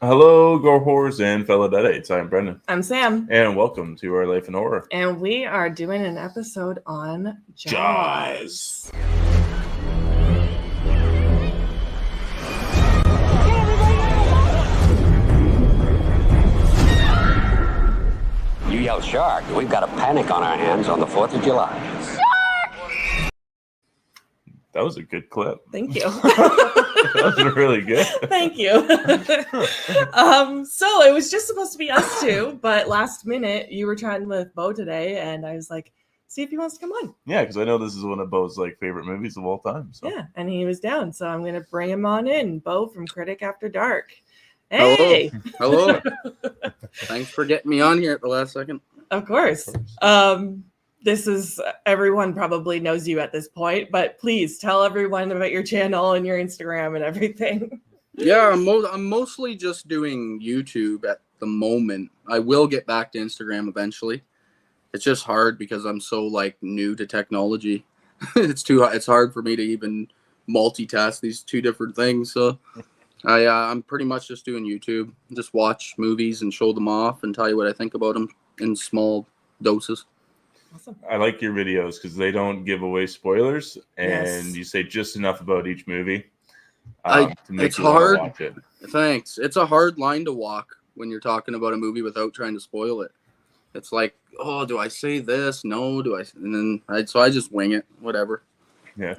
Hello, gore whores and fellow deadates. I'm Brendan, I'm Sam, and welcome to Our Life in Horror. and we are doing an episode on Jaws. You yell shark, we've got a panic on our hands on the 4th of July. That was a good clip. Thank you. That was really good. Thank you. So it was just supposed to be us two, but last minute you were chatting with Bo today, and I was like, see if he wants to come on. Yeah, because I know this is one of Bo's favorite movies of all time. So. Yeah, and he was down, so I'm gonna bring him on in. Bo from Critic After Dark. Hey. Hello. Thanks for getting me on here at the last second. Of course. This is, everyone probably knows you at this point, but please tell everyone about your channel and your Instagram and everything. Yeah, I'm mostly just doing YouTube at the moment. I will get back to Instagram eventually. It's just hard because I'm so new to technology. It's hard for me to even multitask these two different things. So I'm pretty much just doing YouTube. Just watch movies and show them off and tell you what I think about them in small doses. Awesome. I like your videos because they don't give away spoilers, and Yes. you say just enough about each movie It's to make you hard. want to watch it. Thanks. It's a hard line to walk when you're talking about a movie without trying to spoil it. It's like, oh, do I say this? No, do I? And then I just wing it. Whatever. Yeah,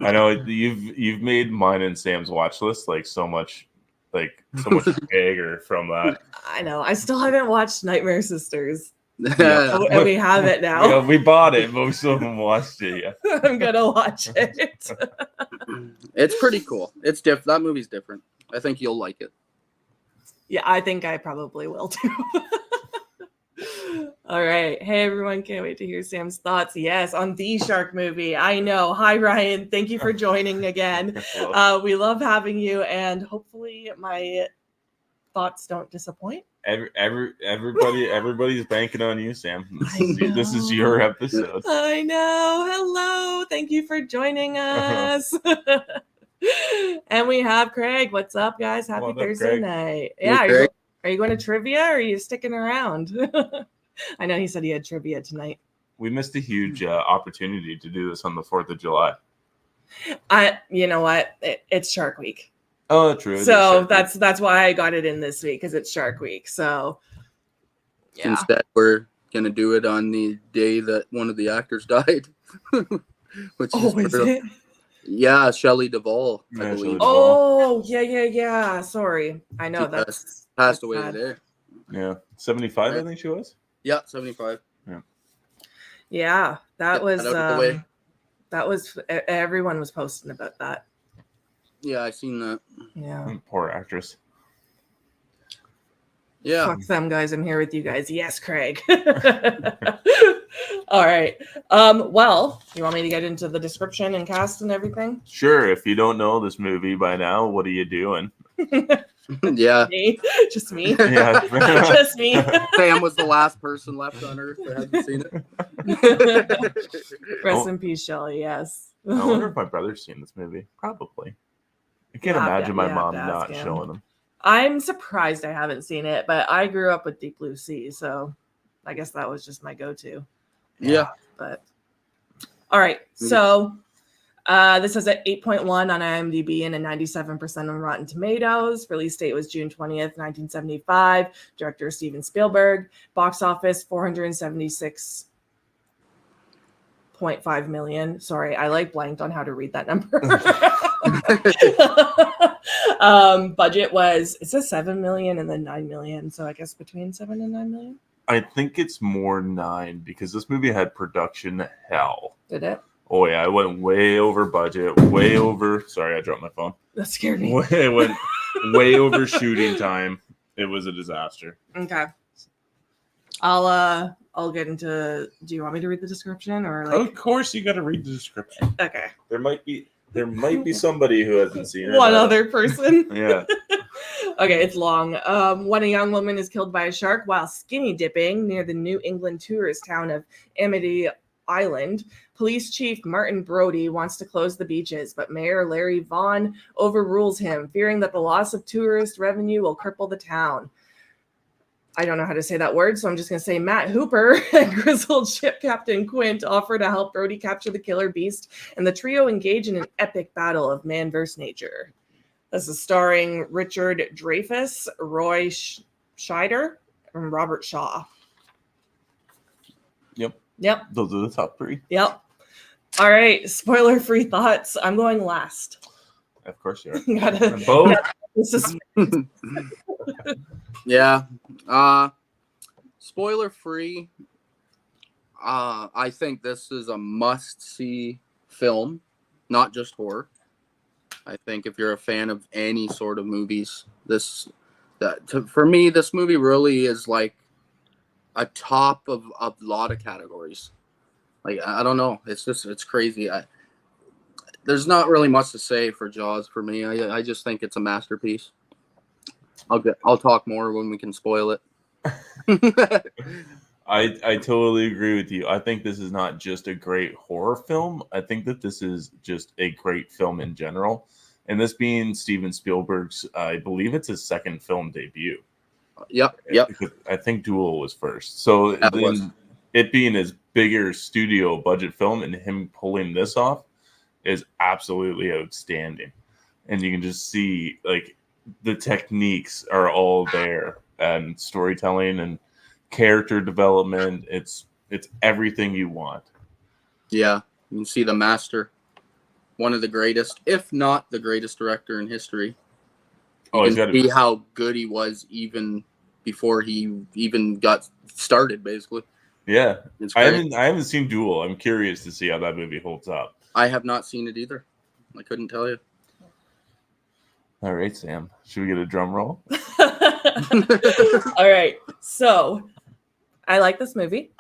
I know you've made mine and Sam's watch list so much bigger from that. I know. I still haven't watched Nightmare Sisters. Yeah. And we have it now. Yeah, we bought it, but we still haven't watched it yet. I'm gonna watch it. It's pretty cool. It's different. That movie's different. I think you'll like it. Yeah, I think I probably will too. All right. Hey, everyone. Can't wait to hear Sam's thoughts. Yes, on the shark movie. I know. Hi, Ryan. Thank you for joining again. We love having you, and hopefully my thoughts don't disappoint. Everybody's banking on you, Sam. This is your episode. I know. Hello. Thank you for joining us. And we have Craig. What's up, guys? Happy Thursday night. Yeah. Are you going to trivia or are you sticking around? I know he said he had trivia tonight. We missed a huge opportunity to do this on the 4th of July. You know what? It's Shark Week. Oh, true. So that's why I got it in this week, because it's Shark Week. So yeah. Instead, we're gonna do it on the day that one of the actors died. Which is it? Yeah, Shelley Duvall, I believe. Shelley Duvall. Oh, yeah. Sorry. I know She passed away sad. today. Yeah, 75, I think she was. Yeah, 75. Yeah, that was the everyone was posting about that. Yeah, I seen that. Yeah. Poor actress. Yeah. Fuck them guys. I'm here with you guys. Yes, Craig. All right. Well, you want me to get into the description and cast and everything? Sure. If you don't know this movie by now, what are you doing? Yeah. Me? Just me? Yeah. Just me. Sam was the last person left on Earth that hasn't seen it. Rest in peace, Shelley. Yes. I wonder if my brother's seen this movie. Probably. I can't imagine my mom not showing him. I'm surprised I haven't seen it, but I grew up with Deep Blue Sea, so I guess that was just my go-to. Yeah. But all right, so this has an 8.1 on IMDb and a 97% on Rotten Tomatoes. Release date was June 20th, 1975. Director Steven Spielberg. Box office 476.5 million. Sorry, I blanked on how to read that number. Budget was, it says 7 million and then 9 million, so I guess between 7 and 9 million. I think it's more 9 because this movie had production hell. Did it? Oh yeah, I went way over budget, way over. Sorry, I dropped my phone. That scared me. It went way over shooting time. It was a disaster. Okay. I'll get into. Do you want me to read the description or Of course, you got to read the description. Okay. There might be somebody who hasn't seen it. One other person. Yeah. Okay, it's long. When a young woman is killed by a shark while skinny dipping near the New England tourist town of Island, Police Chief Martin Brody wants to close the beaches, but Mayor Larry Vaughn overrules him, fearing that the loss of tourist revenue will cripple the town. I don't know how to say that word, so I'm just going to say Matt Hooper and grizzled ship captain Quint offer to help Brody capture the killer beast, and the trio engage in an epic battle of man versus nature. This is starring Richard Dreyfuss, Roy Scheider, and Robert Shaw. Yep. Those are the top 3. Yep. All right. Spoiler-free thoughts. I'm going last. Of course you are. Both. This is Yeah. Spoiler-free. I think this is a must-see film, not just horror. I think if you're a fan of any sort of movies, for me, this movie really is like a top of a lot of categories. Like, I don't know. It's crazy. There's not really much to say for Jaws for me. I just think it's a masterpiece. I'll talk more when we can spoil it. I totally agree with you. I think this is not just a great horror film. I think that this is just a great film in general. And this being Steven Spielberg's, I believe it's his second film debut. Yep. I think Duel was first. So it being his bigger studio budget film and him pulling this off is absolutely outstanding. And you can just see like the techniques are all there, and storytelling and character development. It's everything you want. Yeah, you can see the master, one of the greatest, if not the greatest director in history. You can see how good he was even before he even got started, basically. Yeah. I haven't seen Duel. I'm curious to see how that movie holds up. I have not seen it either. I couldn't tell you. All right, Sam. Should we get a drum roll? All right. So I like this movie.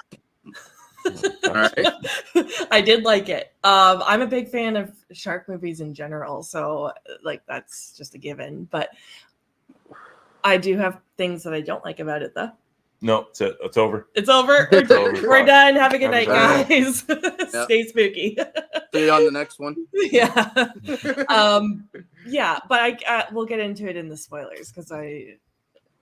All right. I did like it. I'm a big fan of shark movies in general, so like that's just a given. But I do have things that I don't like about it, though. No, it's over. It's over. We're done. Have a good night, guys. Stay spooky. See you on the next one. Yeah. Yeah, but we'll get into it in the spoilers because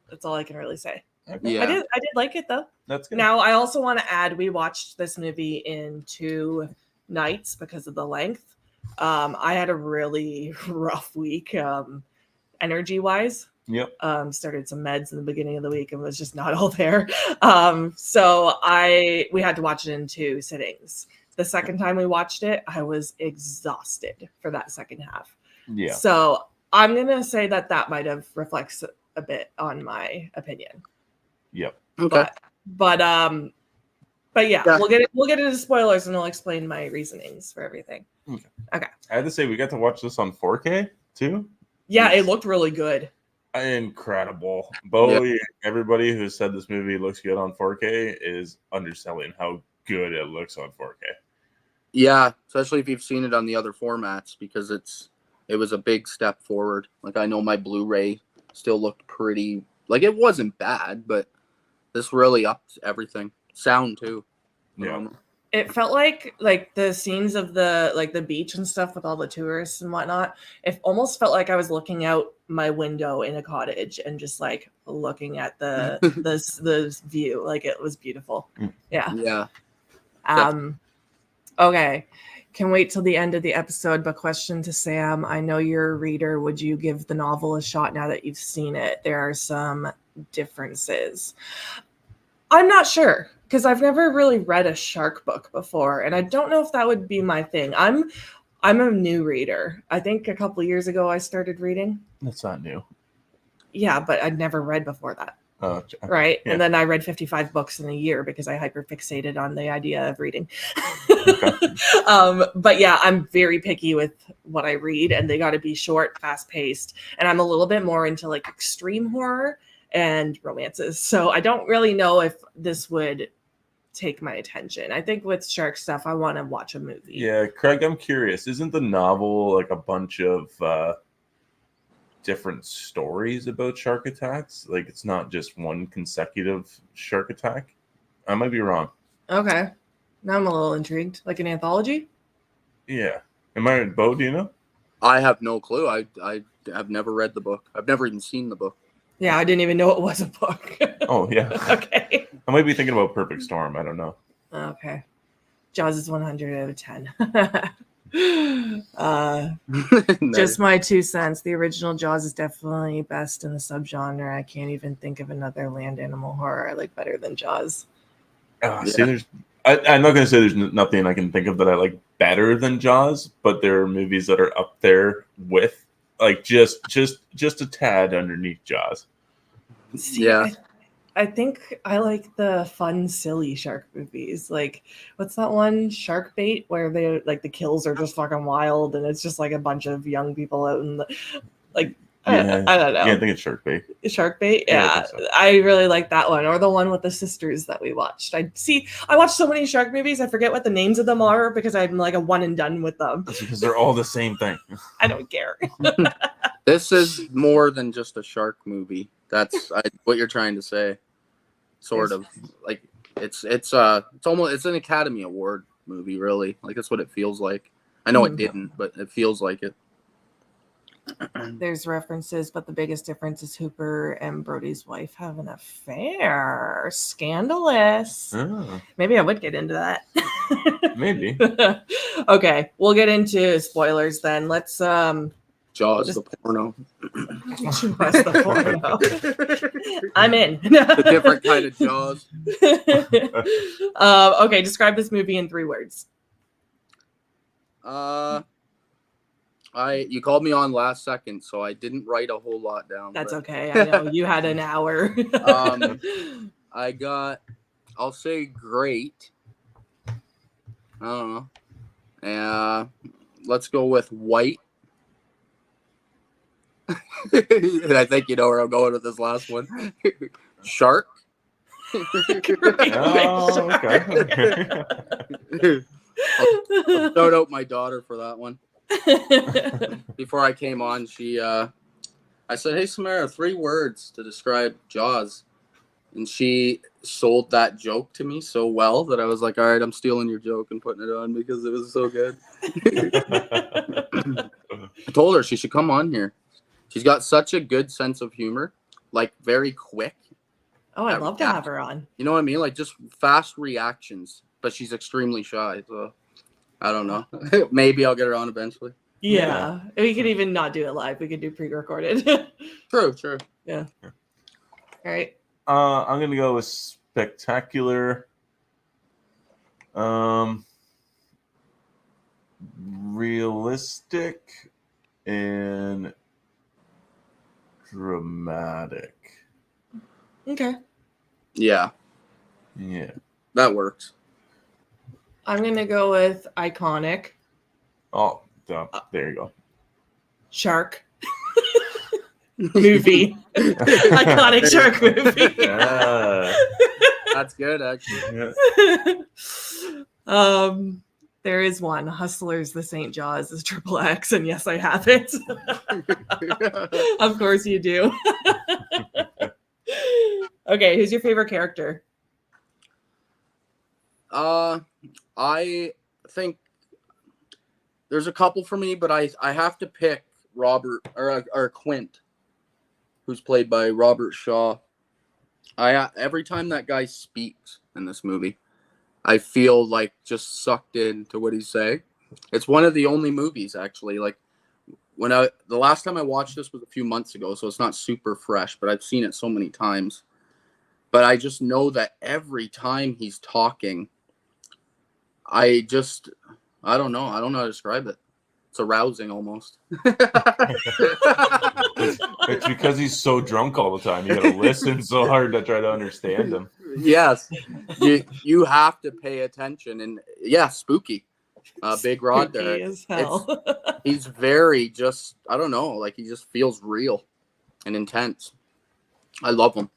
that's all I can really say. Okay. Yeah. I did like it though. That's good. Now I also want to add we watched this movie in 2 nights because of the length. I had a really rough week, energy wise. Yep. Started some meds in the beginning of the week and was just not all there. So we had to watch it in 2 sittings. The second time we watched it, I was exhausted for that second half. Yeah. So I'm gonna say that might have reflects a bit on my opinion. Yep. Okay. But yeah, we'll get into spoilers and I'll explain my reasonings for everything. Okay. I had to say we got to watch this on 4K too. Yeah, it looked really good. Incredible. Bowie, everybody who said this movie looks good on 4K is underselling how good it looks on 4K. Yeah, especially if you've seen it on the other formats, because it was a big step forward. Like, I know my Blu-ray still looked pretty, like, it wasn't bad, but this really upped everything. Sound too. Yeah. It felt like the scenes of the beach and stuff with all the tourists and whatnot. It almost felt like I was looking out my window in a cottage and just like looking at the view. Like, it was beautiful. Yeah. Yeah. Okay. Can wait till the end of the episode. But question to Sam: I know you're a reader. Would you give the novel a shot now that you've seen it? There are some differences. I'm not sure, because I've never really read a shark book before, and I don't know if that would be my thing. I'm a new reader. I think a couple of years ago I started reading. That's not new. Yeah, but I'd never read before that. Right? Yeah. And then I read 55 books in a year because I hyperfixated on the idea of reading. Okay. But yeah, I'm very picky with what I read, and they got to be short, fast-paced. And I'm a little bit more into like extreme horror and romances. So I don't really know if this would take my attention. I think with shark stuff, I want to watch a movie. Yeah, Craig, I'm curious. Isn't the novel like a bunch of different stories about shark attacks? Like, it's not just one consecutive shark attack? I might be wrong. Okay. Now I'm a little intrigued. Like an anthology? Yeah. Am I Bo? Do you know? I have no clue. I have never read the book. I've never even seen the book. Yeah, I didn't even know it was a book. Oh yeah. Okay. I might be thinking about Perfect Storm. I don't know. Okay. Jaws is 100 out of 10. Just my 2 cents. The original Jaws is definitely best in the subgenre. I can't even think of another land animal horror I like better than Jaws. See, I'm not going to say there's nothing I can think of that I like better than Jaws, but there are movies that are up there with like just a tad underneath Jaws. See, yeah. I think I like the fun, silly shark movies. Like, what's that one, Shark Bait, where they like the kills are just fucking wild, and it's just like a bunch of young people out in the like. Yeah. I don't know. Yeah, I think it's Shark Bait. Shark Bait, Yeah, yeah. I think so. I really like that one, or the one with the sisters that we watched. I watch so many shark movies, I forget what the names of them are because I'm like a one and done with them. That's because they're all the same thing. I don't care. This is more than just a shark movie. That's what you're trying to say. Sort of like it's almost it's an Academy Award movie, really. Like that's what it feels like. I know it didn't, but it feels like it. There's references, but the biggest difference is Hooper and Brody's wife have an affair. Scandalous. Oh, Maybe I would get into that. maybe. Okay, we'll get into spoilers then. Let's Jaws, the porno. That's the porno. I'm in. The different kind of Jaws. Okay, describe this movie in 3 words. You called me on last second, so I didn't write a whole lot down. That's okay. I know you had an hour. I'll say great. I don't know. Let's go with white. I think you know where I'm going with this last one. Shark. Oh, okay. I'll shout out my daughter for that one. Before I came on, I said, "Hey, Samara, 3 words to describe Jaws," and she sold that joke to me so well that I was like, "All right, I'm stealing your joke and putting it on because it was so good." I told her she should come on here. She's got such a good sense of humor, like very quick. Oh, I'd love to have her on. You know what I mean? Like just fast reactions, but she's extremely shy. So I don't know. Maybe I'll get her on eventually. Yeah. We could even not do it live. We could do pre-recorded. True. Yeah. All right. I'm gonna go with spectacular. Realistic and dramatic. Okay. Yeah, that works. I'm going to go with iconic. Oh, there you go. Shark. Movie. Iconic shark movie. That's good, actually. There is one. Hustlers, the St. Jaws is XXX, and yes, I have it. Of course you do. Okay, who's your favorite character? I think there's a couple for me, but I have to pick Robert or Quint, who's played by Robert Shaw. Every time that guy speaks in this movie, I feel like just sucked into what he's saying. It's one of the only movies actually. Like the last time I watched this was a few months ago, so it's not super fresh, but I've seen it so many times. But I just know that every time he's talking, I don't know. I don't know how to describe it. It's arousing almost. It's because he's so drunk all the time. You gotta listen so hard to try to understand him. Yes, you have to pay attention, and yeah, spooky. Big Rod there. As hell. He's very I don't know, like he just feels real and intense. I love him.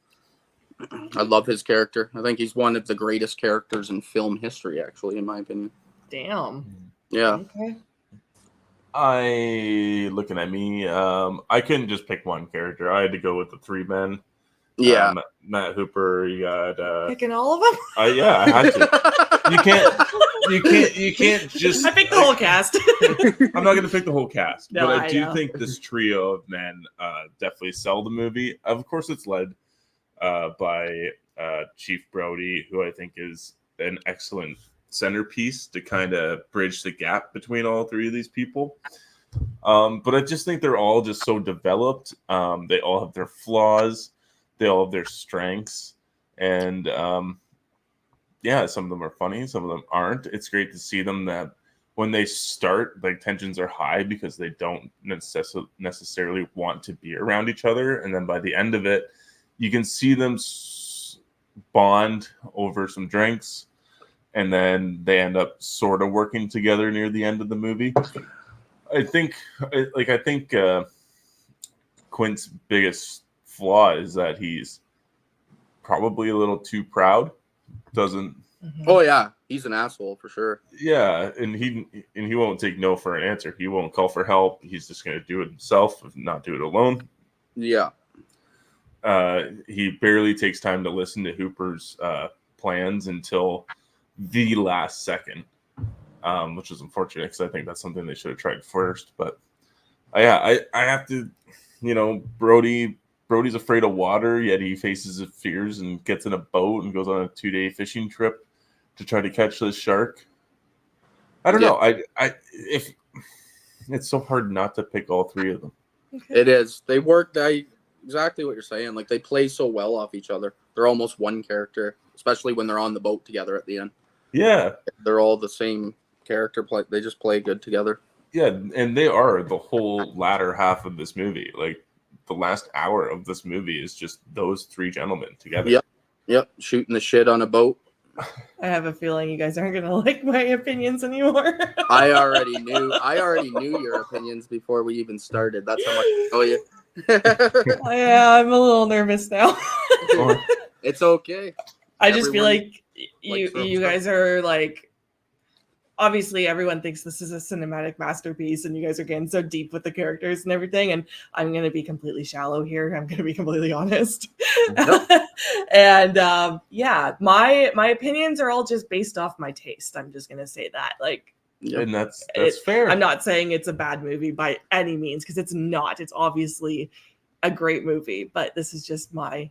I love his character. I think he's one of the greatest characters in film history, actually, in my opinion. Damn. Yeah. Okay. Looking at me, I couldn't just pick one character. I had to go with the 3 men. Yeah. Matt Hooper, you got Picking all of them? yeah, I had to. You can't just. I picked the whole cast. I'm not going to pick the whole cast, No, but I I do know. think this trio of men definitely sell the movie. Of course, it's led by Chief Brody, who I think is an excellent centerpiece to kind of bridge the gap between all three of these people. But I just think they're all just so developed. They all have their flaws. They all have their strengths. And yeah, some of them are funny. Some of them aren't. It's great to see them that when they start, like tensions are high because they don't necessarily want to be around each other. And then by the end of it, you can see them bond over some drinks. And then they end up sort of working together near the end of the movie. I think Quint's biggest flaw is that he's probably a little too proud. Doesn't. Oh yeah, he's an asshole for sure. Yeah, and he won't take no for an answer. He won't call for help. He's just going to do it himself, not do it alone. Yeah. He barely takes time to listen to Hooper's plans until the last second, which is unfortunate because I think that's something they should have tried first. But I have to, Brody's afraid of water, yet he faces his fears and gets in a boat and goes on a 2-day fishing trip to try to catch this shark. I don't know. If it's so hard not to pick all three of them. Okay. It is. They work. Exactly what you're saying. Like they play so well off each other. They're almost one character, especially when they're on the boat together at the end. Yeah, they're all the same character. They just play good together. Yeah, and they are the whole latter half of this movie. Like the last hour of this movie is just those three gentlemen together. Yep, shooting the shit on a boat. I have a feeling you guys aren't gonna like my opinions anymore. I already knew your opinions before we even started. That's how much I know you. Yeah, I'm a little nervous now. It's okay. I just feel like you guys are like, obviously everyone thinks this is a cinematic masterpiece and you guys are getting so deep with the characters and everything, and I'm going to be completely shallow here. I'm going to be completely honest. Yep. And yeah, my opinions are all just based off my taste. I'm just going to say that. Like, and that's fair. I'm not saying it's a bad movie by any means, because it's not. It's obviously a great movie, but this is just my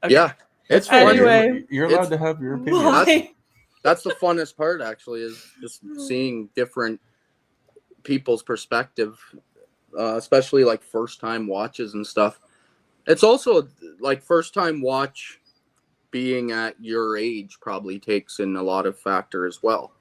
Yeah. It's fun. Anyway, you're allowed to have your opinion. That's the funnest part, actually, is just seeing different people's perspective, especially like first time watches and stuff. It's also like first time watch being at your age probably takes in a lot of factor as well.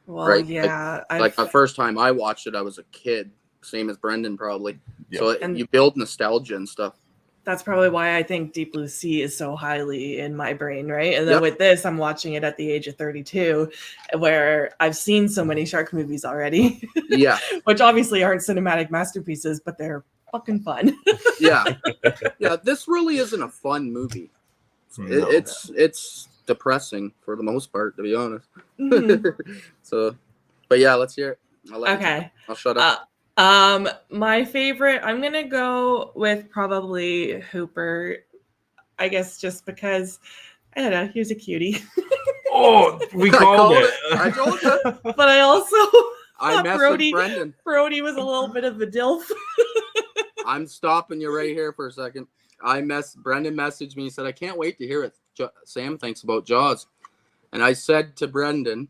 Well, right? Yeah. Like the first time I watched it, I was a kid, same as Brendan probably. Yep. So you build nostalgia and stuff. That's probably why I think Deep Blue Sea is so highly in my brain, right? And then with this, I'm watching it at the age of 32, where I've seen so many shark movies already. Yeah. Which obviously aren't cinematic masterpieces, but they're fucking fun. Yeah. Yeah, this really isn't a fun movie. No. It's depressing for the most part, to be honest. Mm-hmm. So, but yeah, let's hear it. I'll shut up. My favorite, I'm gonna go with probably Hooper, I guess, just because I don't know, he was a cutie. Oh, we called it. I told you. But I also Brendan. Brody was a little bit of a dilf. I'm stopping you right here for a second. Brendan messaged me and said, I can't wait to hear it. Sam thinks about Jaws. And I said to Brendan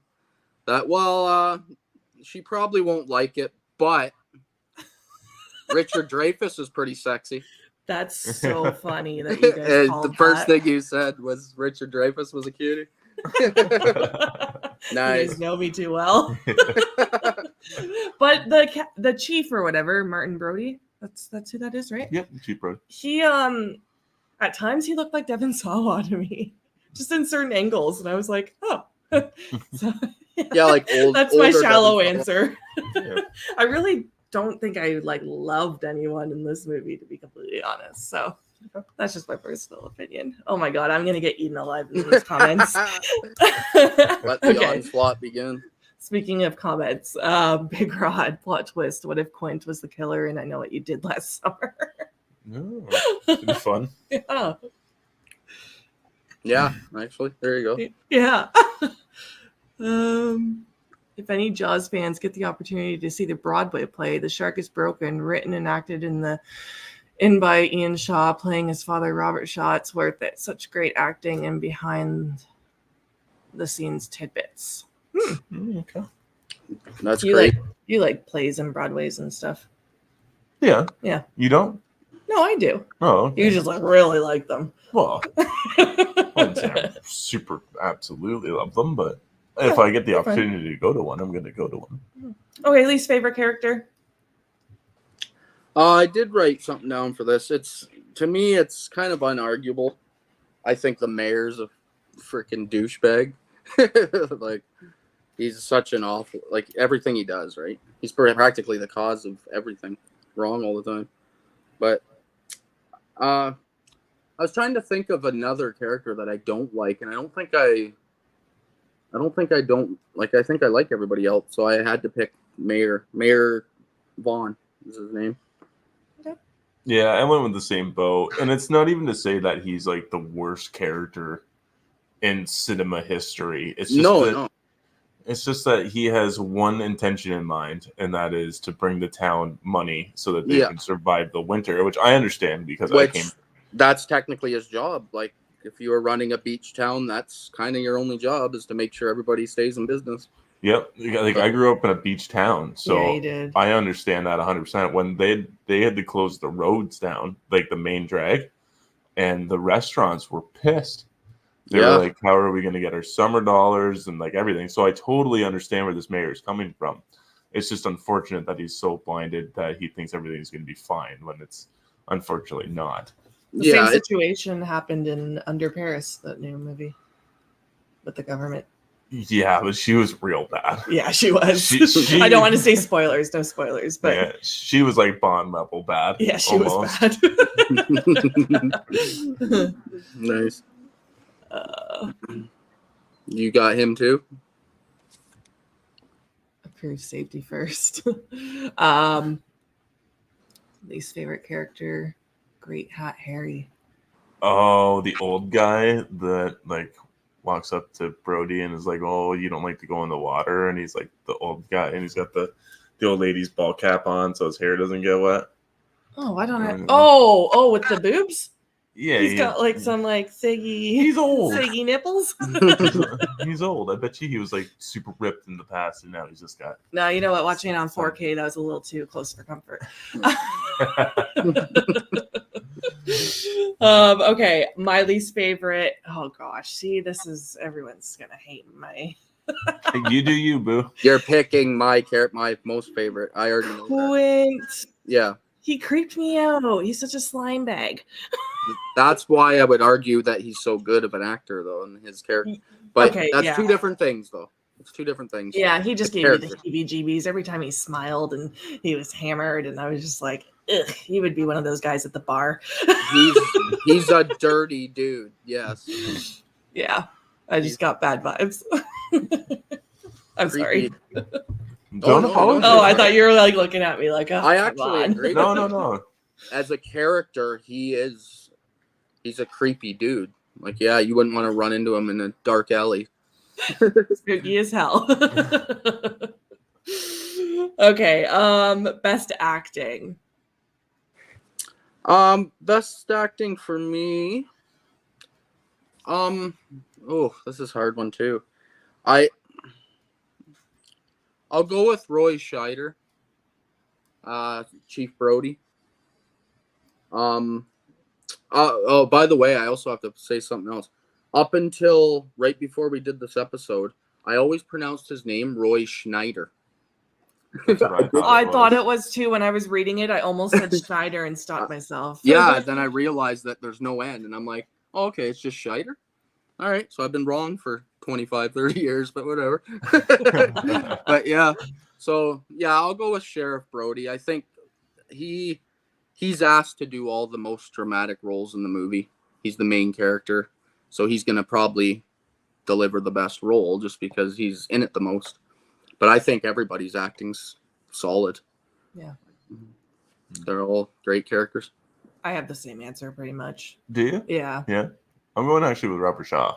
that, she probably won't like it, but Richard Dreyfuss is pretty sexy. That's so funny that you guys called the first thing you said was Richard Dreyfuss was a cutie. Nice. You guys know me too well. But the chief or whatever, Martin Brody, that's who that is, right? Yep, Chief Brody. He at times he looked like Devon Sawa to me, just in certain angles, and I was like, oh. So, yeah, like that's my shallow answer. Yeah. I really don't think I loved anyone in this movie, to be completely honest. So that's just my personal opinion. Oh my god, I'm gonna get eaten alive in these comments. Let the onslaught begin. Speaking of comments, Big Rod plot twist. What if Quint was the killer? And I know what you did last summer. No, it'd be fun. Yeah. Yeah, actually, there you go. Yeah. If any Jaws fans get the opportunity to see the Broadway play, The Shark is Broken, written and acted in by Ian Shaw, playing his father Robert Shaw, it's worth it. Such great acting and behind the scenes tidbits. Okay. That's great. You like plays and Broadways and stuff. Yeah. Yeah. You don't? No, I do. Oh, okay. You just really like them. Well, I wouldn't say I super absolutely love them, but if I get the opportunity to go to one, I'm going to go to one. Okay, least favorite character? I did write something down for this. To me, it's kind of unarguable. I think the mayor's a freaking douchebag. Like, he's such an awful, like, everything he does, right? He's practically the cause of everything wrong all the time. But I was trying to think of another character that I don't like, and I think I don't like. I think I like everybody else, so I had to pick Mayor Vaughn is his name. Yeah, I went with the same boat, and it's not even to say that he's like the worst character in cinema history. It's just It's just that he has one intention in mind, and that is to bring the town money so that they can survive the winter, which I understand because that's technically his job. Like, if you are running a beach town, that's kind of your only job, is to make sure everybody stays in business. Yep. Like, I grew up in a beach town, so you did. I understand that 100%. When they had to close the roads down, like the main drag, and the restaurants were pissed. They were like, how are we going to get our summer dollars and like everything? So I totally understand where this mayor is coming from. It's just unfortunate that he's so blinded that he thinks everything's going to be fine when it's unfortunately not. The same situation happened in Under Paris, that new movie with the government. Yeah, but she was real bad. Yeah, she was. She, I don't want to say spoilers, no spoilers, but yeah, she was like Bond level bad. Yeah, she was bad. Nice. You got him too? Approved safety first. Least favorite character, Great Hat Harry. Oh, the old guy that like walks up to Brody and is like, "Oh, you don't like to go in the water," and he's like the old guy, and he's got the old lady's ball cap on so his hair doesn't get wet. Oh, why don't I? Oh, with the boobs. Yeah, he's got like some like saggy. He's old. Saggy nipples. He's old. I bet you he was like super ripped in the past, and now he's just got. No, you know what? Watching it on 4K, that was a little too close for comfort. Okay, my least favorite. Oh gosh, see, this is everyone's gonna hate my. You do you, boo. You're picking my most favorite. I already know Quint. that. Yeah. He creeped me out. He's such a slime bag. That's why I would argue that he's so good of an actor, though, in his character. But that's two different things, though. It's two different things. Yeah, he just gave me the heebie-jeebies every time he smiled and he was hammered, and I was just like, ugh, he would be one of those guys at the bar. He's a dirty dude. Yes. Yeah, I just got bad vibes. I'm sorry. Don't apologize. Oh, I thought you were like looking at me like, oh, I actually agree. No. As a character, he's a creepy dude. Like, yeah, you wouldn't want to run into him in a dark alley. Spooky as hell. Okay, best acting. Best acting for me. Oh, this is a hard one too. I'll go with Roy Scheider, Chief Brody. Oh, by the way, I also have to say something else. Up until right before we did this episode, I always pronounced his name Roy Schneider. I thought it was too. When I was reading it, I almost said Schneider and stopped myself. Yeah, then I realized that there's no N, and I'm like, oh, okay, it's just Scheider? All right, so I've been wrong for 25, 30 years, but whatever. But yeah, so yeah, I'll go with Sheriff Brody. I think he's asked to do all the most dramatic roles in the movie. He's the main character, so he's going to probably deliver the best role just because he's in it the most. But I think everybody's acting's solid. Yeah. They're all great characters. I have the same answer pretty much. Do you? Yeah. Yeah. I'm going actually with Robert Shaw.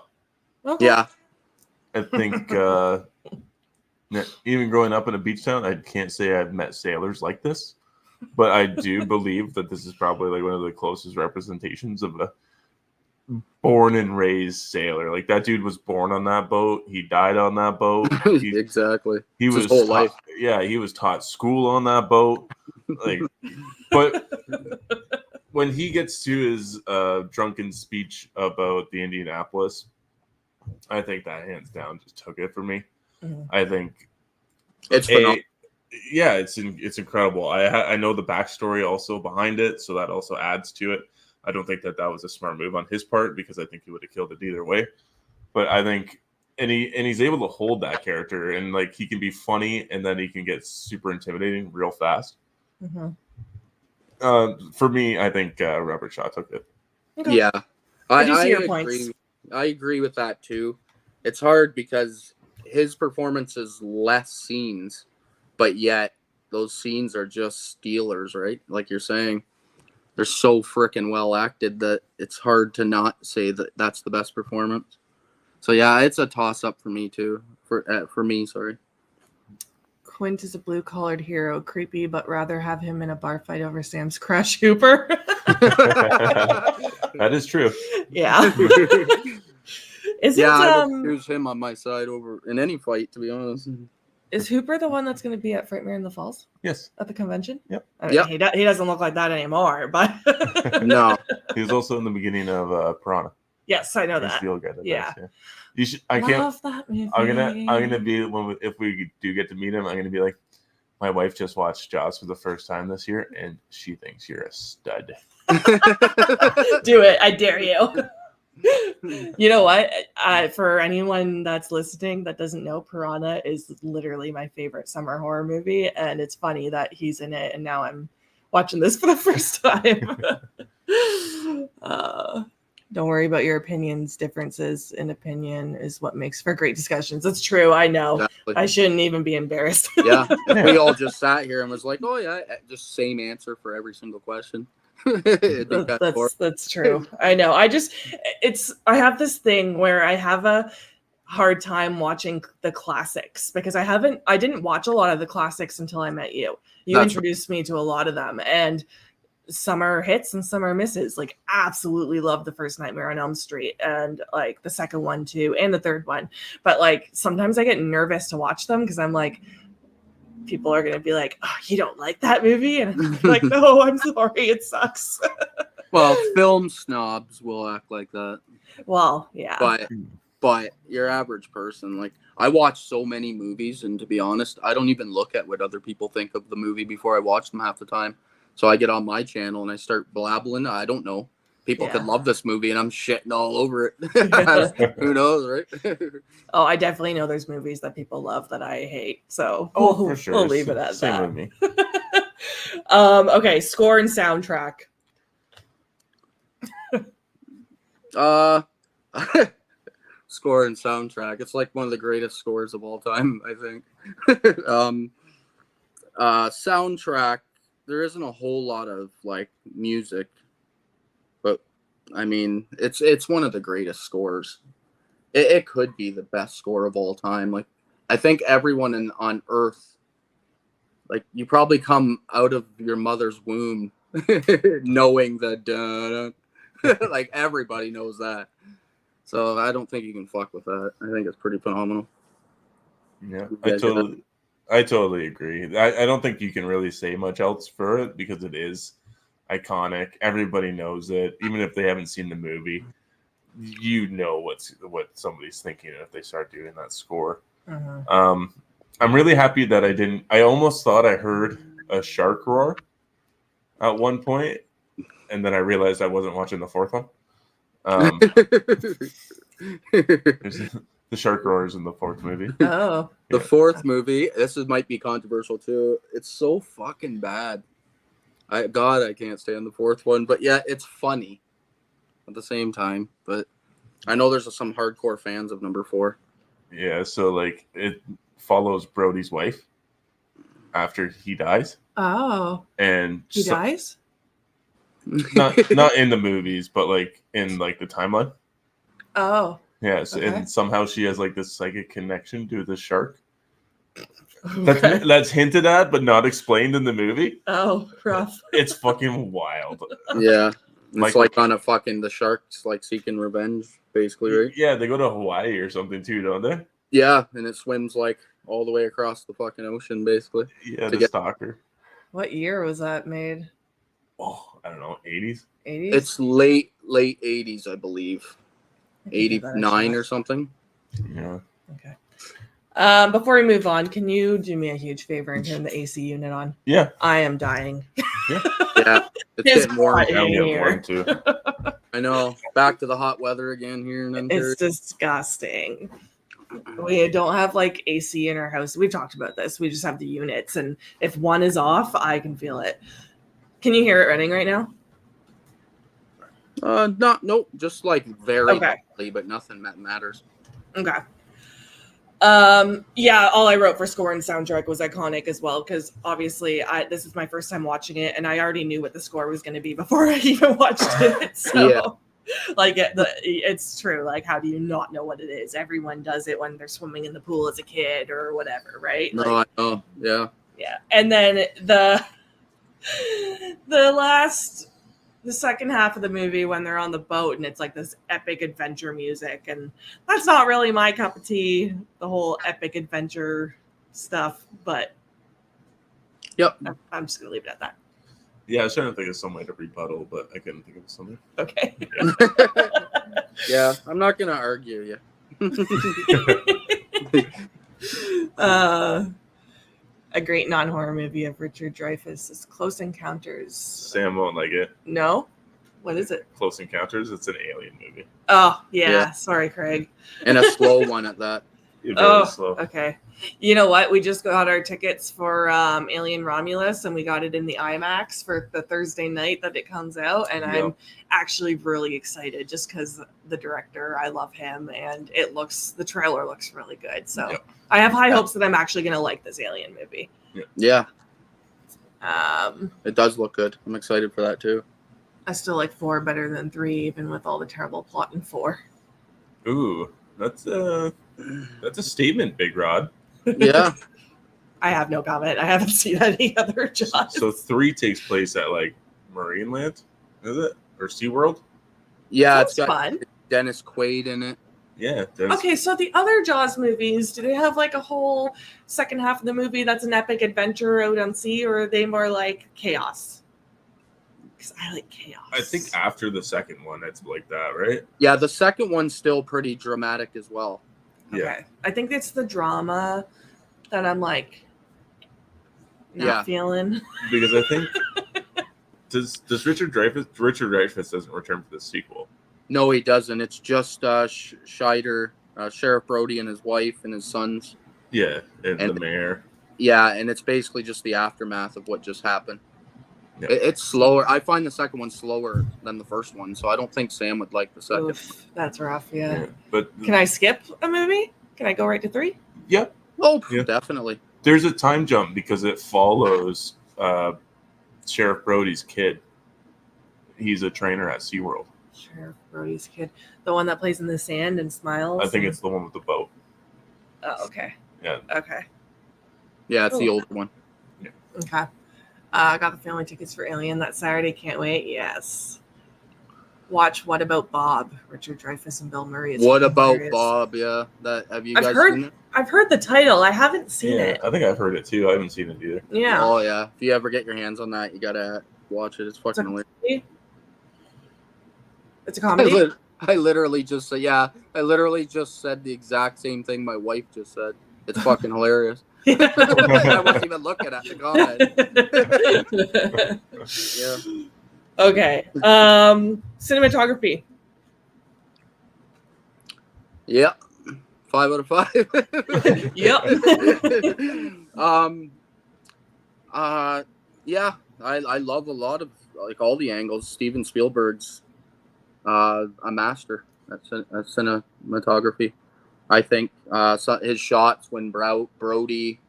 Okay. Yeah. I think even growing up in a beach town, I can't say I've met sailors like this, but I do believe that this is probably like one of the closest representations of a born and raised sailor. Like that dude was born on that boat. He died on that boat. Exactly. He It's was his whole taught, life. yeah, he was taught school on that boat. Like, but when he gets to his drunken speech about the Indianapolis, I think that hands down just took it for me. Mhm. I think It's phenomenal. yeah, it's incredible. I know the backstory also behind it, so that also adds to it. I don't think that was a smart move on his part because I think he would have killed it either way. But I think and he's able to hold that character, and like he can be funny and then he can get super intimidating real fast. Mm-hmm. For me, I think Robert Shaw took it. Okay. Yeah. I do see your agree. points. I agree with that too. It's hard because his performance is less scenes, but yet those scenes are just stealers, right? Like you're saying, they're so freaking well acted that it's hard to not say that that's the best performance. So yeah, it's a toss up for me too. For me, sorry. Quint is a blue-collared hero, creepy, but rather have him in a bar fight over Sam's crush, Hooper. That is true. Yeah. Isn't I would choose him on my side over in any fight, to be honest. is Hooper the one that's going to be at Frightmare in the Falls Yes. at the convention? Yep. I mean, he doesn't look like that anymore, but No. He was also in the beginning of Piranha. Yes, I know He's that. the old guy that Yeah. does, yeah. You should. I Love can't. that movie. I'm gonna be if we do get to meet him. I'm gonna be like, my wife just watched Jaws for the first time this year, and she thinks you're a stud. Do it. I dare you. You know what? For anyone that's listening that doesn't know, Piranha is literally my favorite summer horror movie, and it's funny that he's in it, and now I'm watching this for the first time. Don't worry about your opinions. Differences in opinion is what makes for great discussions. It's true. I know. Exactly. I shouldn't even be embarrassed. Yeah. If we all just sat here and was like, oh yeah, just same answer for every single question. It'd be kind of boring. That's true. I know. I have this thing where I have a hard time watching the classics because I didn't watch a lot of the classics until I met you. You introduced me to a lot of them, and some are hits and some are misses. Like, absolutely love the first Nightmare on Elm Street and like the second one too, and the third one. But like sometimes I get nervous to watch them because I'm like, people are going to be like, oh, you don't like that movie? And I'm like, no, I'm sorry, it sucks. Well, film snobs will act like that. Well, yeah. But your average person, like, I watch so many movies, and to be honest, I don't even look at what other people think of the movie before I watch them half the time. So I get on my channel and I start blabbling. I don't know. People could love this movie and I'm shitting all over it. Who knows, right? Oh, I definitely know there's movies that people love that I hate. So for sure. We'll leave it at Same that. with me. Okay, score and soundtrack. Score and soundtrack. It's like one of the greatest scores of all time, I think. Soundtrack, there isn't a whole lot of like music, but I mean, it's one of the greatest scores. It could be the best score of all time. Like, I think everyone on Earth, like, you probably come out of your mother's womb knowing the like, everybody knows that. So I don't think you can fuck with that. I think it's pretty phenomenal. Yeah, I totally agree. I don't think you can really say much else for it because it is iconic. Everybody knows it, even if they haven't seen the movie. You know what somebody's thinking if they start doing that score. Uh-huh. I'm really happy that I didn't. I almost thought I heard a shark roar at one point, and then I realized I wasn't watching the fourth one. The shark roars in the fourth movie. Oh, the fourth movie. Might be controversial too. It's so fucking bad. I can't stand the fourth one, but yeah, it's funny at the same time. But I know there's some hardcore fans of number 4. Yeah, so like it follows Brody's wife after he dies. Oh, And he dies? not in the movies, but like in like the timeline. Oh, Yes, Okay. and somehow she has like this psychic connection to the shark. Okay. That's hinted at, but not explained in the movie. Oh, rough. It's fucking wild. Yeah. It's Michael- like on a fucking the sharks like seeking revenge, basically, right? Yeah, they go to Hawaii or something too, don't they? Yeah, and it swims like all the way across the fucking ocean, basically. Yeah, To the get- stalker. What year was that made? Oh, I don't know, 80s. 80s? It's late 80s, I believe. I can give that a 89 shot. or something. Yeah. Okay. Before we move on, can you do me a huge favor and turn the AC unit on? Yeah. I am dying. Yeah, it's It's getting warm. hot. Yeah, I'm getting Here. warm too. I know. Back to the hot weather again here in Ontario. It's disgusting. We don't have like AC in our house. We've talked about this. We just have the units, and if one is off, I can feel it. Can you hear it running right now? Nope, just like very Okay. lightly, but nothing that matters. Okay. Yeah, all I wrote for score and soundtrack was iconic as well, because obviously this is my first time watching it, and I already knew what the score was going to be before I even watched it. So, Yeah. like, it's true. Like, how do you not know what it is? Everyone does it when they're swimming in the pool as a kid or whatever, right? No, Like, I know. Yeah. yeah. And then the second half of the movie when they're on the boat and it's like this epic adventure music, and that's not really my cup of tea, the whole epic adventure stuff, but Yep. I'm just gonna leave it at that. Yeah, I was trying to think of some way to rebuttal, but I couldn't think of something. Okay. Yeah, I'm not gonna argue you. A great non-horror movie of Richard Dreyfuss is Close Encounters. Sam won't like it. No? What is it? Close Encounters. It's an alien movie. Oh, yeah. Yeah. Sorry, Craig. And a slow one at that. Very Oh, slow. okay. You know what? We just got our tickets for Alien Romulus, and we got it in the IMAX for the Thursday night that it comes out. And Yeah. I'm actually really excited just because the director, I love him, and the trailer looks really good. So Yeah. I have high hopes that I'm actually going to like this Alien movie. Yeah, Um, it does look good. I'm excited for that too. I still like 4 better than 3, even with all the terrible plot in 4. Ooh, that's a statement, Big Rod. Yeah. I have no comment. I haven't seen any other Jaws. So 3 takes place at like Marineland, is it, or SeaWorld? Yeah, Sounds it's got fun. Dennis Quaid in it. Yeah. That's, Okay, so the other Jaws movies, do they have like a whole second half of the movie that's an epic adventure out on sea, or are they more like chaos? Because I like chaos. I think after the second one, it's like that, right? Yeah, the second one's still pretty dramatic as well. Okay. Yeah. I think it's the drama that I'm like not Yeah. feeling. Because I think does Richard Dreyfuss doesn't return for the sequel. No, he doesn't. It's just Scheider, Sheriff Brody, and his wife and his sons. Yeah, and And- the mayor. Yeah, and it's basically just the aftermath of what just happened. Yeah. It's slower. I find the second one slower than the first one, so I don't think Sam would like the second. Oof, that's rough. Yeah. But Can I skip a movie? Can I go right to 3? yeah, Oh, Yeah. definitely. there's a time jump because it follows Sheriff Brody's kid. He's a trainer at SeaWorld. Sheriff Brody's kid, the one that plays in the sand and smiles. I think and- it's the one with the boat. Oh, okay. Yeah. Okay. Yeah, it's the Oh. older one. Okay. I got the family tickets for Alien that Saturday. Can't wait. Yes. Watch What About Bob? Richard Dreyfuss and Bill Murray. It's What fucking about hilarious. Bob? Yeah, that have you I've guys heard- seen it? I've heard the title. I haven't seen Yeah, it. I think I've heard it too. I haven't seen it either. Yeah. Oh yeah. If you ever get your hands on that, you gotta watch it. It's fucking hilarious. It's a comedy. I literally just said, yeah. I literally just said the exact same thing my wife just said. It's fucking hilarious. I wasn't even looking at the comment. Yeah. Okay. Cinematography. Yeah. 5 out of 5. Yep. Yeah. I love a lot of like all the angles. Steven Spielberg's a master at cinematography. I think his shots when Brody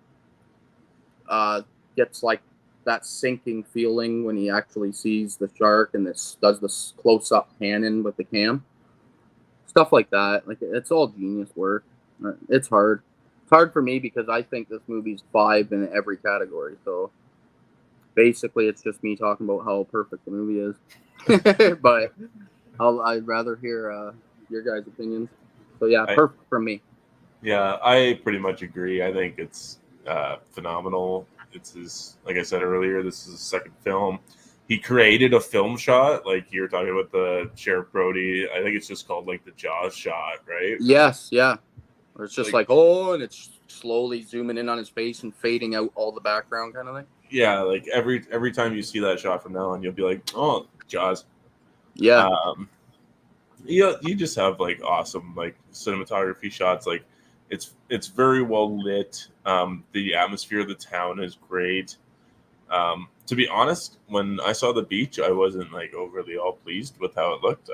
gets like that sinking feeling when he actually sees the shark and this does this close up panning with the cam. stuff like that. Like it's all genius work. It's hard. It's hard for me because I think this movie's 5 in every category. So basically, it's just me talking about how perfect the movie is. But I'd rather hear your guys' opinions. So yeah, perfect for me. Yeah, I pretty much agree. I think it's phenomenal. It's his, like I said earlier, this is his second film. He created a film shot, like you were talking about the Sheriff Brody. I think it's just called like the Jaws shot, right? Yes, yeah. Where it's just like and it's slowly zooming in on his face and fading out all the background kind of thing. Yeah, like every time you see that shot from now on, you'll be like, oh, Jaws. Yeah. You just have like awesome like cinematography shots. Like it's very well lit. The atmosphere of the town is great. To be honest, when I saw the beach, I wasn't like overly all pleased with how it looked.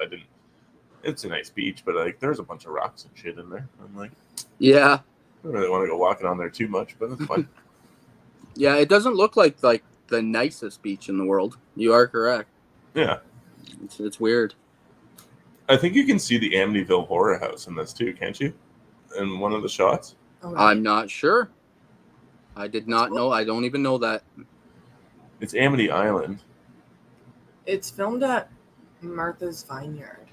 It's a nice beach, but like there's a bunch of rocks and shit in there. I'm like, yeah, I don't really want to go walking on there too much, but it's fine. Yeah, it doesn't look like the nicest beach in the world. You are correct. Yeah, it's weird. I think you can see the Amityville Horror House in this too, can't you? In one of the shots. Oh, I'm not sure. I did not know. I don't even know that. It's Amity Island. It's filmed at Martha's Vineyard.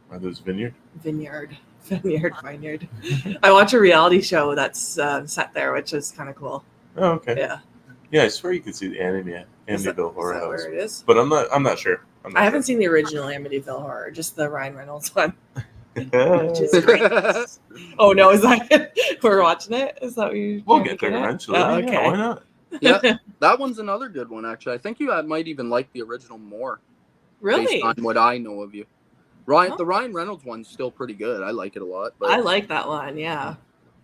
Martha's Vineyard. Vineyard. Vineyard. I watch a reality show that's set there, which is kind of cool. Oh, okay. Yeah. Yeah, I swear you could see the Amityville Horror House. Where it is? But I'm not sure. I haven't seen the original Amityville Horror, just the Ryan Reynolds one. Which Which is great. Oh no, is that we're watching it? Is that what you? We'll get there eventually. Oh, okay. Yeah, why not? Yeah, that one's another good one, actually. I think you might even like the original more. Really? Based on what I know of you. The Ryan Reynolds one's still pretty good. I like it a lot. But I like that one, yeah.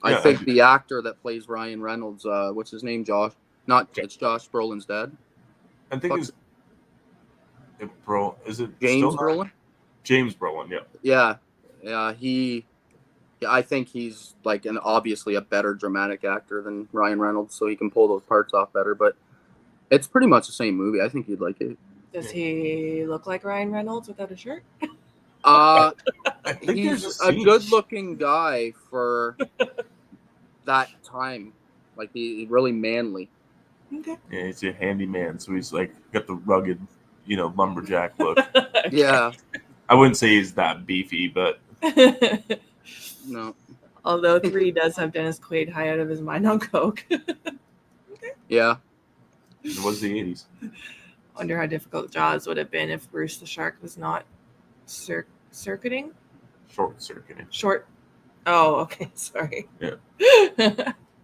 I think the actor that plays Ryan Reynolds, what's his name? Josh? It's Josh Brolin's dad. I think is it James Brolin? James Brolin, yeah. Yeah, I think he's like obviously a better dramatic actor than Ryan Reynolds, so he can pull those parts off better. But it's pretty much the same movie. I think you'd like it. Does he look like Ryan Reynolds without a shirt? He's a good-looking guy for that time. Like he's really manly. Okay. Yeah, he's a handyman, so he's like got the rugged, lumberjack look. Yeah. I wouldn't say he's that beefy, but no. Although 3 does have Dennis Quaid high out of his mind on coke. Yeah. It was the 80s. Wonder how difficult Jaws would have been if Bruce the Shark was not circuiting? Short-circuiting. Oh, okay. Sorry. Yeah.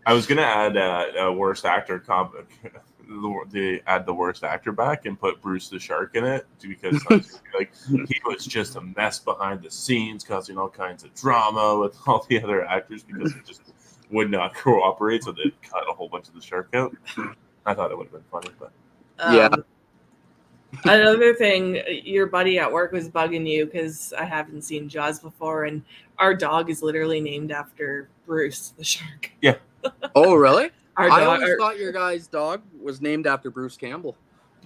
I was going to add a worst actor add the worst actor back and put Bruce the Shark in it because he was just a mess behind the scenes, causing all kinds of drama with all the other actors because it just would not cooperate, so they cut a whole bunch of the shark out. I thought it would have been funny, but yeah. Another thing, your buddy at work was bugging you because I haven't seen Jaws before, and our dog is literally named after Bruce the Shark. Yeah. Oh, really? I always thought your guy's dog was named after Bruce Campbell.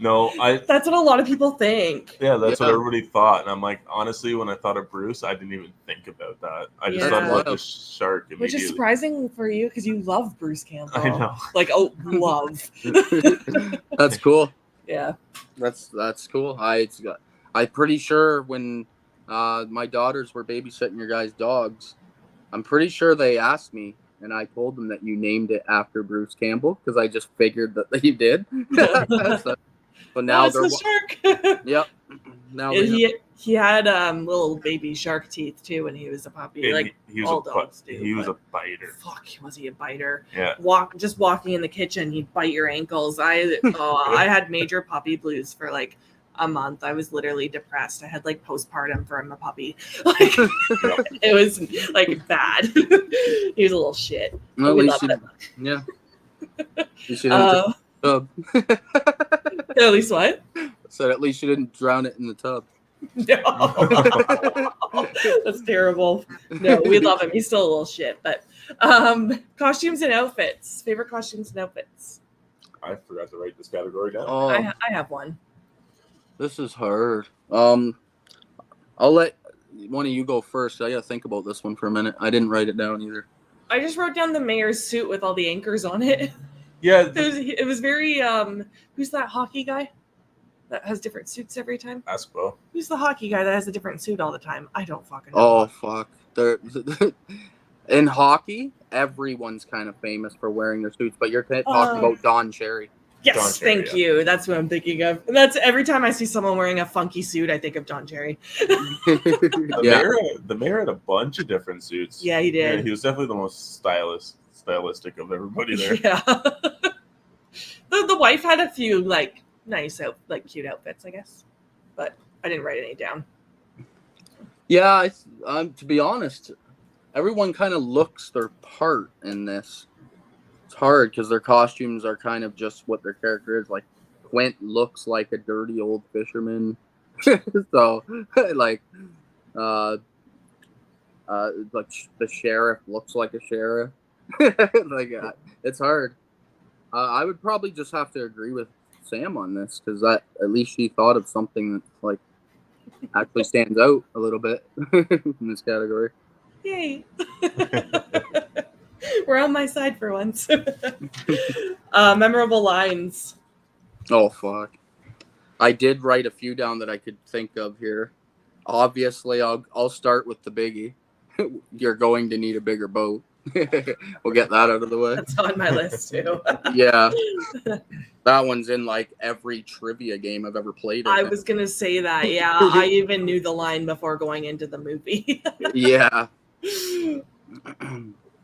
No, that's what a lot of people think. Yeah, that's what everybody thought. And I'm like, honestly, when I thought of Bruce, I didn't even think about that. I just thought about the shark immediately. Which is surprising for you because you love Bruce Campbell. I know. Love. That's cool. Yeah. That's cool. I'm pretty sure when my daughters were babysitting your guys' dogs, I'm pretty sure they asked me, and I told them that you named it after Bruce Campbell because I just figured that you did. But now they're the shark. Yep. Now he had little baby shark teeth too when he was a puppy. And he was all dogs do. He was a biter. Fuck, was he a biter? Yeah. Just walking in the kitchen, he'd bite your ankles. I had major puppy blues for like a month. I was literally depressed. I had like postpartum from a puppy. It was like bad. He was a little shit. Well, at least yeah. You should tub. At least what? So at least you didn't drown it in the tub. No. That's terrible. No, we love him. He's still a little shit. But costumes and outfits. Favorite costumes and outfits. I forgot to write this category down. Oh, I have one. This is hard. I'll let one of you go first. I gotta think about this one for a minute. I didn't write it down either. I just wrote down the mayor's suit with all the anchors on it. Yeah, It was very who's that hockey guy that has different suits every time? Aspo. Who's the hockey guy that has a different suit all the time? I don't fucking know. Oh fuck! In hockey, everyone's kind of famous for wearing their suits, but you're talking about Don Cherry. Yes, Don Cherry, thank you. That's what I'm thinking of. And that's every time I see someone wearing a funky suit, I think of Don Cherry. The mayor had a bunch of different suits. Yeah, he did. Yeah, he was definitely the most stylistic of everybody there. Yeah. The wife had a few like nice cute outfits, I guess, but I didn't write any down. Yeah, to be honest, everyone kind of looks their part in this. It's hard because their costumes are kind of just what their character is. Like Quint looks like a dirty old fisherman, so like the sheriff looks like a sheriff. Like it's hard. I would probably just have to agree with Sam on this because at least she thought of something that like actually stands out a little bit in this category. Yay. We're on my side for once. Memorable lines. Oh, fuck. I did write a few down that I could think of here. Obviously, I'll start with the biggie. You're going to need a bigger boat. We'll get that out of the way. That's on my list, too. Yeah. That one's in, like, every trivia game I've ever played in. I was going to say that, yeah. I even knew the line before going into the movie. Yeah.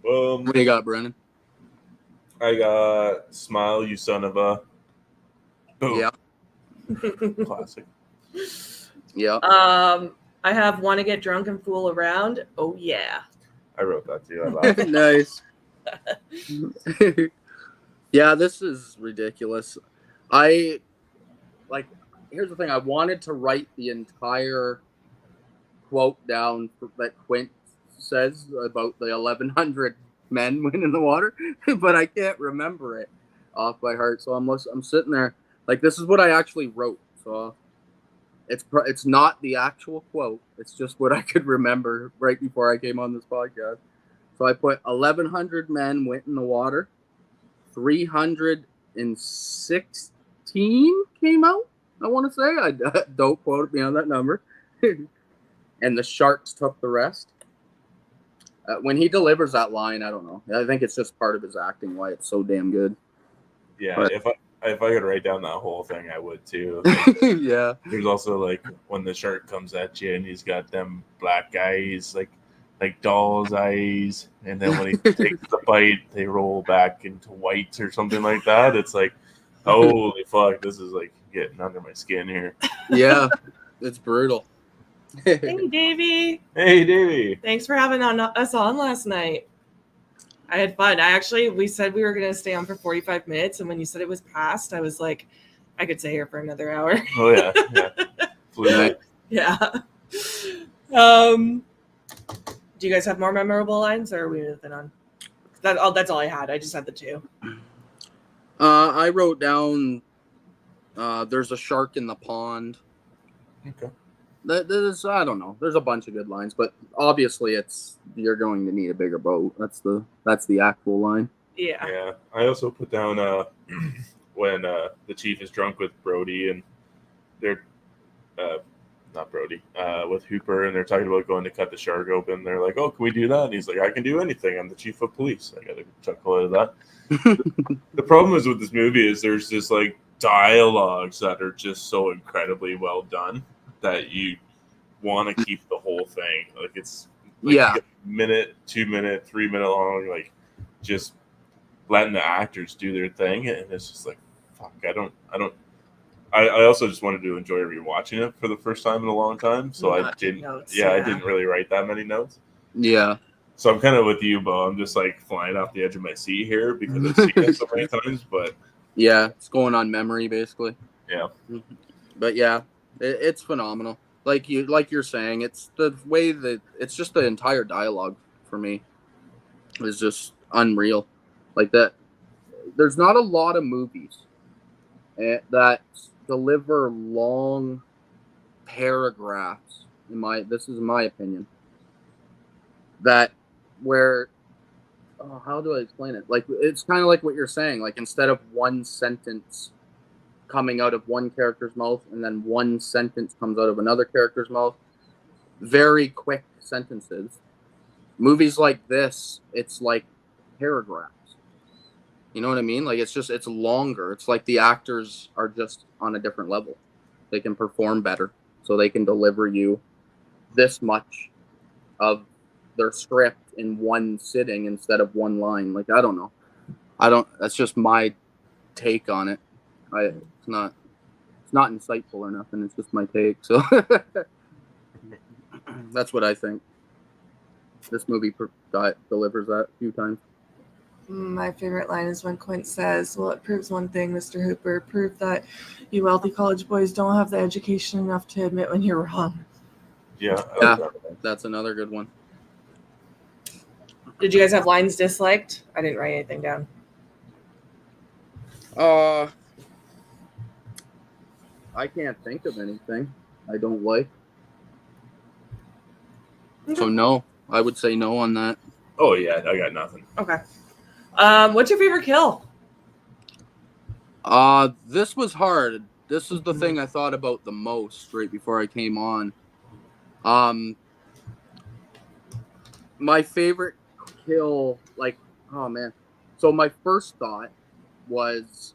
What do you got, Brennan? I got Smile, You Son of a... Boom. Yeah. Classic. Yeah. I have Want to Get Drunk and Fool Around. Oh, yeah. I wrote that too. I laughed. Nice. Yeah, this is ridiculous. Here's the thing. I wanted to write the entire quote down that Quint says about the 1,100 men winning the water, but I can't remember it off by heart. So I'm sitting there like, this is what I actually wrote. So it's not the actual quote. It's just what I could remember right before I came on this podcast. So I put 1,100 men went in the water. 316 came out, I want to say. I don't quote me on that number. And the sharks took the rest. When he delivers that line, I don't know. I think it's just part of his acting, why it's so damn good. Yeah, but, if I could write down that whole thing, I would too. Yeah. There's also like when the shark comes at you and he's got them black eyes, like doll's eyes, and then when he takes the bite, they roll back into white or something like that. It's like, holy fuck, this is like getting under my skin here. Yeah, it's brutal. Hey, Davey. Hey, Davey. Thanks for having us on last night. I had fun. We said we were going to stay on for 45 minutes, and when you said it was past, I was like, I could stay here for another hour. Oh, yeah. Flew night. Yeah. Do you guys have more memorable lines, or are we moving on? That's all I had. I just had the two. I wrote down, there's a shark in the pond. Okay. There's, I don't know. There's a bunch of good lines, but obviously it's, you're going to need a bigger boat. That's the actual line. Yeah. Yeah. I also put down when the chief is drunk with Brody and they're not Brody, with Hooper, and they're talking about going to cut the shark open. They're like, "Oh, can we do that?" And he's like, "I can do anything. I'm the chief of police." I got a chuckle out of that. The problem is with this movie is there's just like dialogues that are just so incredibly well done that you want to keep the whole thing. Like it's like yeah, minute, 2 minute, 3 minute long, like just letting the actors do their thing, and it's just like, fuck, I also just wanted to enjoy rewatching it for the first time in a long time, so I didn't I didn't really write that many notes. Yeah. So I'm kind of with you, Bo. I'm just like flying off the edge of my seat here because I've seen it so many times, but yeah, it's going on memory basically. Yeah. But yeah, it's phenomenal. Like you're saying, it's the way that it's just the entire dialogue for me is just unreal. Like that, there's not a lot of movies that deliver long paragraphs this is my opinion, that where, how do I explain it? Like, it's kind of like what you're saying. Like, instead of one sentence coming out of one character's mouth and then one sentence comes out of another character's mouth, very quick sentences. Movies like this, it's like paragraphs. You know what I mean? Like, it's longer. It's like the actors are just on a different level. They can perform better, so they can deliver you this much of their script in one sitting instead of one line. Like, I don't know. That's just my take on it. It's not insightful or nothing. It's just my take. So that's what I think. This movie delivers that a few times. My favorite line is when Quint says, well, it proves one thing, Mr. Hooper, prove that you wealthy college boys don't have the education enough to admit when you're wrong. Yeah, that's another good one. Did you guys have lines disliked? I didn't write anything down. I can't think of anything I don't like. Okay. So no, I would say no on that. Oh yeah, I got nothing. Okay. What's your favorite kill? This was hard. This is the thing I thought about the most right before I came on. My favorite kill, like, oh man. So my first thought was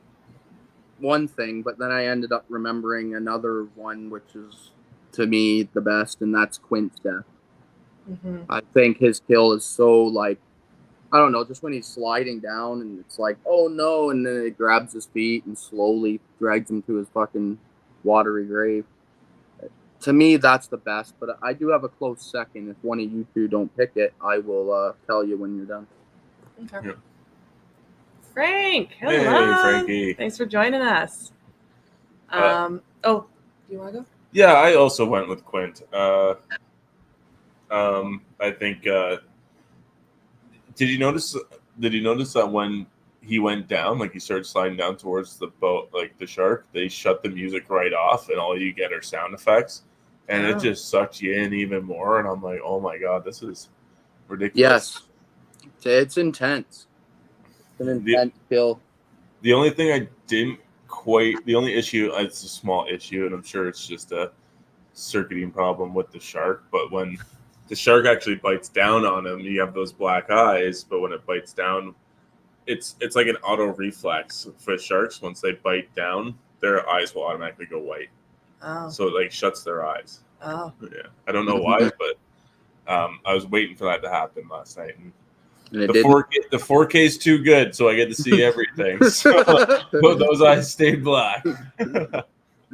one thing, but then I ended up remembering another one, which is to me the best, and that's Quint's death. Mm-hmm. I think his kill is so, like, I don't know, just when he's sliding down and it's like, oh no, and then it grabs his feet and slowly drags him to his fucking watery grave. To me, that's the best, but I do have a close second. If one of you two don't pick it, I will tell you when you're done. Okay. Yeah. Frank, hello. Hey, Frankie. Thanks for joining us. Do you want to go? Yeah, I also went with Quint. I think. Did you notice that when he went down, like he started sliding down towards the boat, like the shark, they shut the music right off, and all you get are sound effects, and it just sucked you in even more. And I'm like, oh my god, this is ridiculous. Yes, it's intense. It's an intense kill. The only thing the only issue, it's a small issue, and I'm sure it's just a circuiting problem with the shark, but when the shark actually bites down on him, you have those black eyes, but when it bites down, it's like an auto reflex for sharks. Once they bite down, their eyes will automatically go white. Oh. So it like shuts their eyes. Oh. Yeah. I don't know why, but I was waiting for that to happen last night. And the 4K is too good, so I get to see everything. So those eyes stayed black.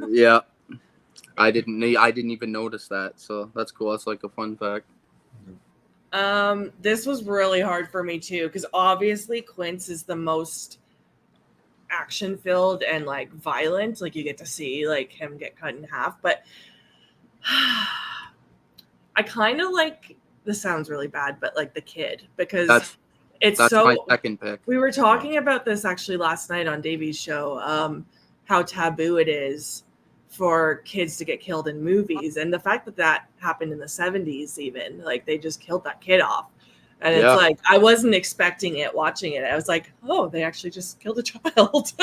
Yeah. I didn't even notice that, so that's cool. That's like a fun fact. This was really hard for me too, because obviously Quint's is the most action filled and like violent. Like you get to see like him get cut in half, but I kind of like. This sounds really bad, but like the kid, because that's my second pick. We were talking about this actually last night on Davey's show. How taboo it is for kids to get killed in movies, and the fact that happened in the 70s, even like they just killed that kid off, and it's like I wasn't expecting it watching it. I was like, oh, they actually just killed a child.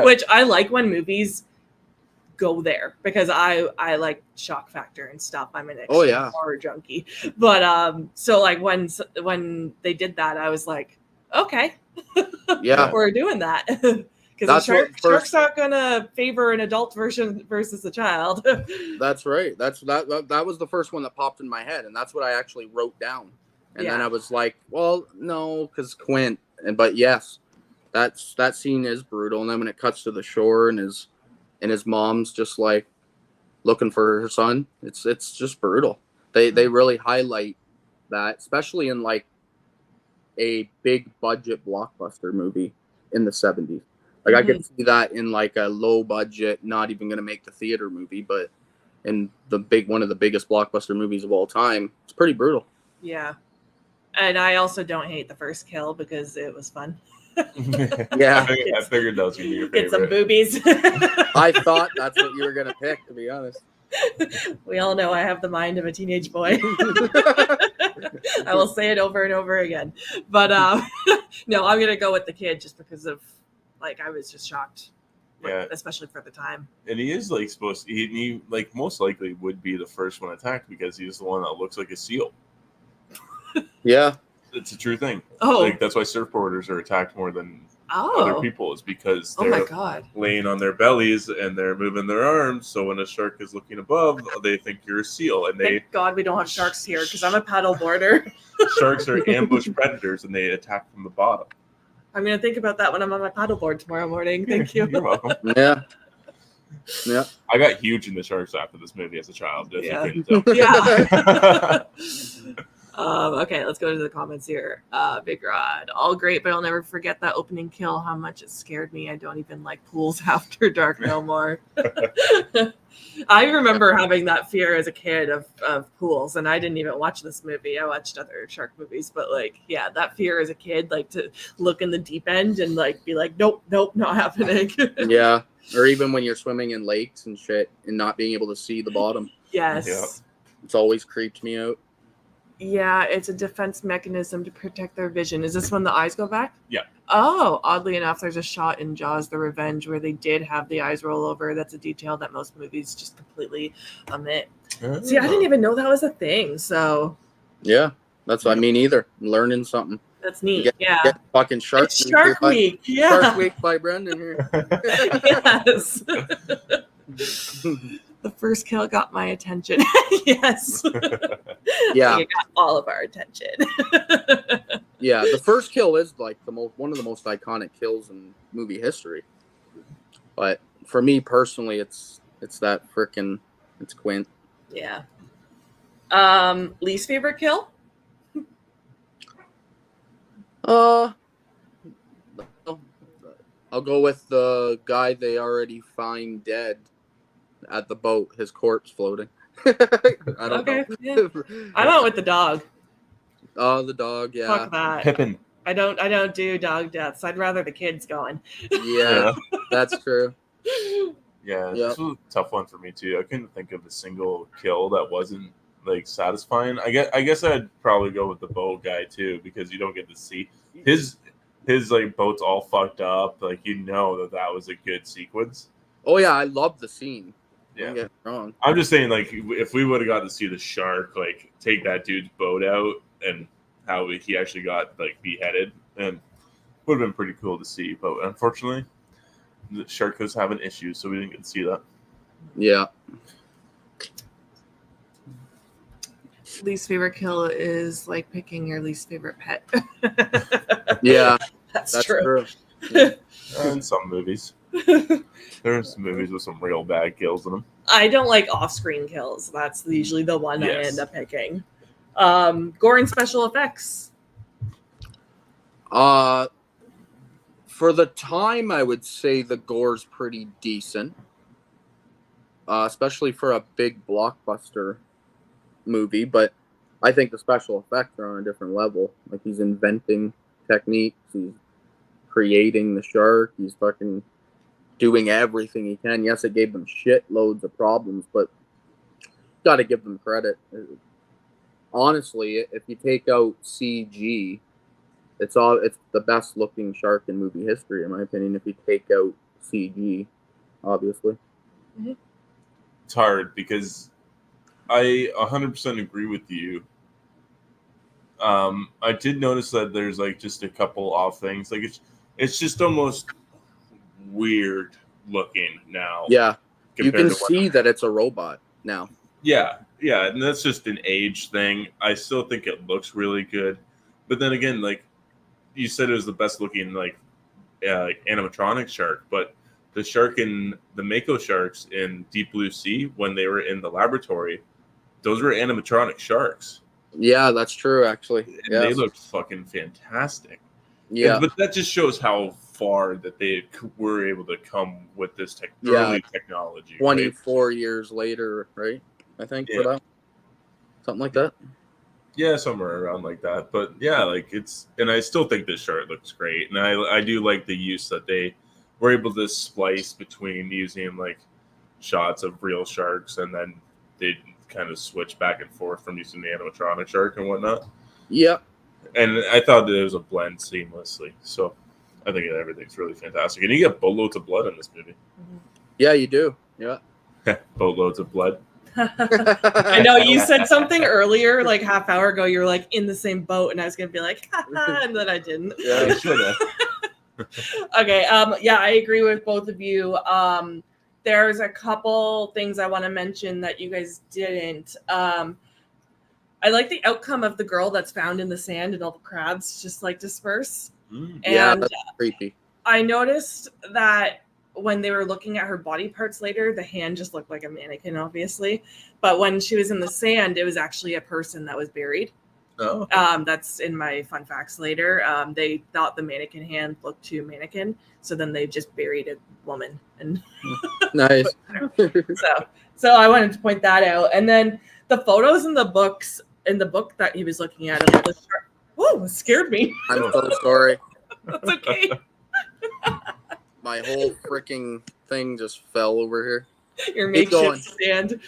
Which I like when movies go there, because I like shock factor and stuff. I'm an horror junkie, but so like when they did that, I was like, okay, we're doing that. Because shark's not gonna favor an adult version versus a child. That's right. That was the first one that popped in my head, and that's what I actually wrote down. And then I was like, well, no, because Quint. But yes, that scene is brutal. And then when it cuts to the shore and his mom's just like looking for her son, it's just brutal. They really highlight that, especially in like a big budget blockbuster movie in the 70s. Like I could see that in like a low budget, not even going to make the theater movie, but in one of the biggest blockbuster movies of all time, it's pretty brutal. Yeah. And I also don't hate the first kill because it was fun. Yeah. I figured those would be your favorite. Get some boobies. I thought that's what you were going to pick, to be honest. We all know I have the mind of a teenage boy. I will say it over and over again. But no, I'm gonna go with the kid just because of like I was just shocked. Yeah, especially for the time. And he is like supposed to, he like most likely would be the first one attacked because he's the one that looks like a seal. Yeah, it's a true thing. Oh, like that's why surfboarders are attacked more than other people, is because oh they're my God. laying on their bellies and they're moving their arms. So when a shark is looking above, they think you're a seal, and Thank God we don't have sharks here because I'm a paddle boarder. Sharks are ambush predators and they attack from the bottom. I'm gonna think about that when I'm on my paddleboard tomorrow morning. Thank you. You're welcome. Yeah. Yeah. I got huge into sharks after this movie as a child. If Yeah. you couldn't tell. Yeah. Okay, let's go to the comments here. Big Rod, all great, but I'll never forget that opening kill. How much it scared me. I don't even like pools after dark no more. I remember having that fear as a kid of pools, and I didn't even watch this movie. I watched other shark movies, but like, yeah, that fear as a kid, like to look in the deep end and like be like, nope, not happening. Yeah, or even when you're swimming in lakes and shit and not being able to see the bottom. Yes. Yeah. It's always creeped me out. Yeah, it's a defense mechanism to protect their vision. Is this when the eyes go back? Yeah. Oh, oddly enough, there's a shot in Jaws: The Revenge where they did have the eyes roll over. That's a detail that most movies just completely omit. See, I didn't even know that was a thing. So Yeah, that's what I mean. Either learning something. that's neat. Get fucking Shark It's Shark Week. Yeah. Shark Week by Brendan here. Yes. The first kill got my attention. Yes. Yeah. It got all of our attention. Yeah, the first kill is like one of the most iconic kills in movie history. But for me personally, it's that freaking Quint. Yeah. Least favorite kill? I'll go with the guy they already find dead at the boat, his corpse floating. I don't know. Yeah. I went with the dog. Oh, the dog, yeah. Fuck that. Pippin. I don't do dog deaths. I'd rather the kids going. Yeah, that's true. Yeah, this was a tough one for me too. I couldn't think of a single kill that wasn't like satisfying. I guess I'd probably go with the boat guy too, because you don't get to see his like boat's all fucked up. Like that was a good sequence. Oh yeah, I love the scene. Yeah, Don't get me wrong. I'm just saying, like, if we would have got to see the shark like take that dude's boat out and how he actually got like beheaded, and would have been pretty cool to see. But unfortunately, the shark was having issues, so we didn't get to see that. Yeah. Least favorite kill is like picking your least favorite pet. Yeah, that's true. In some movies. There's some movies with some real bad kills in them. I don't like off-screen kills. That's usually the one I end up picking. Gore and special effects. For the time, I would say the gore's pretty decent, especially for a big blockbuster movie. But I think the special effects are on a different level. Like, he's inventing techniques, he's creating the shark, he's fucking doing everything he can. Yes, it gave them shitloads of problems, but got to give them credit. Honestly, if you take out CG, it's the best looking shark in movie history, in my opinion. If you take out CG, obviously. It's hard because I 100% agree with you. I did notice that there's like just a couple off things. Like it's just almost weird looking now. Yeah, you can see that it's a robot now. Yeah, and that's just an age thing. I still think it looks really good, but then again, like you said, it was the best looking like animatronic shark. But the shark in the Mako sharks in Deep Blue Sea, when they were in the laboratory, those were animatronic sharks. Yeah, that's true. Actually, and they looked fucking fantastic. Yeah, but that just shows how far that they were able to come with this early technology. 24 years later, right? I think for that. Something like that. Yeah, somewhere around like that. But yeah, like and I still think this shark looks great. And I do like the use that they were able to splice between using like shots of real sharks, and then they kind of switch back and forth from using the animatronic shark and whatnot. Yep. And I thought that it was a blend seamlessly. So I think everything's really fantastic. And you get boatloads of blood in this movie. Yeah, you do. Yeah. Boatloads of blood. I know you said something earlier, like half hour ago. You're like in the same boat, and I was gonna be like, and then I didn't. Yeah, I should have. Okay. Yeah, I agree with both of you. There's a couple things I want to mention that you guys didn't. I like the outcome of the girl that's found in the sand and all the crabs just like disperse. Yeah, And that's creepy. I noticed that when they were looking at her body parts later, the hand just looked like a mannequin, obviously. But when she was in the sand, it was actually a person that was buried. Oh. That's in my fun facts later. They thought the mannequin hand looked too mannequin, so then they just buried a woman. And Nice. so I wanted to point that out. And then the photos in the book that he was looking at of the shark. Whoa, it scared me. I'm so sorry. That's okay. My whole freaking thing just fell over here. Your Keep going. makeshift stand.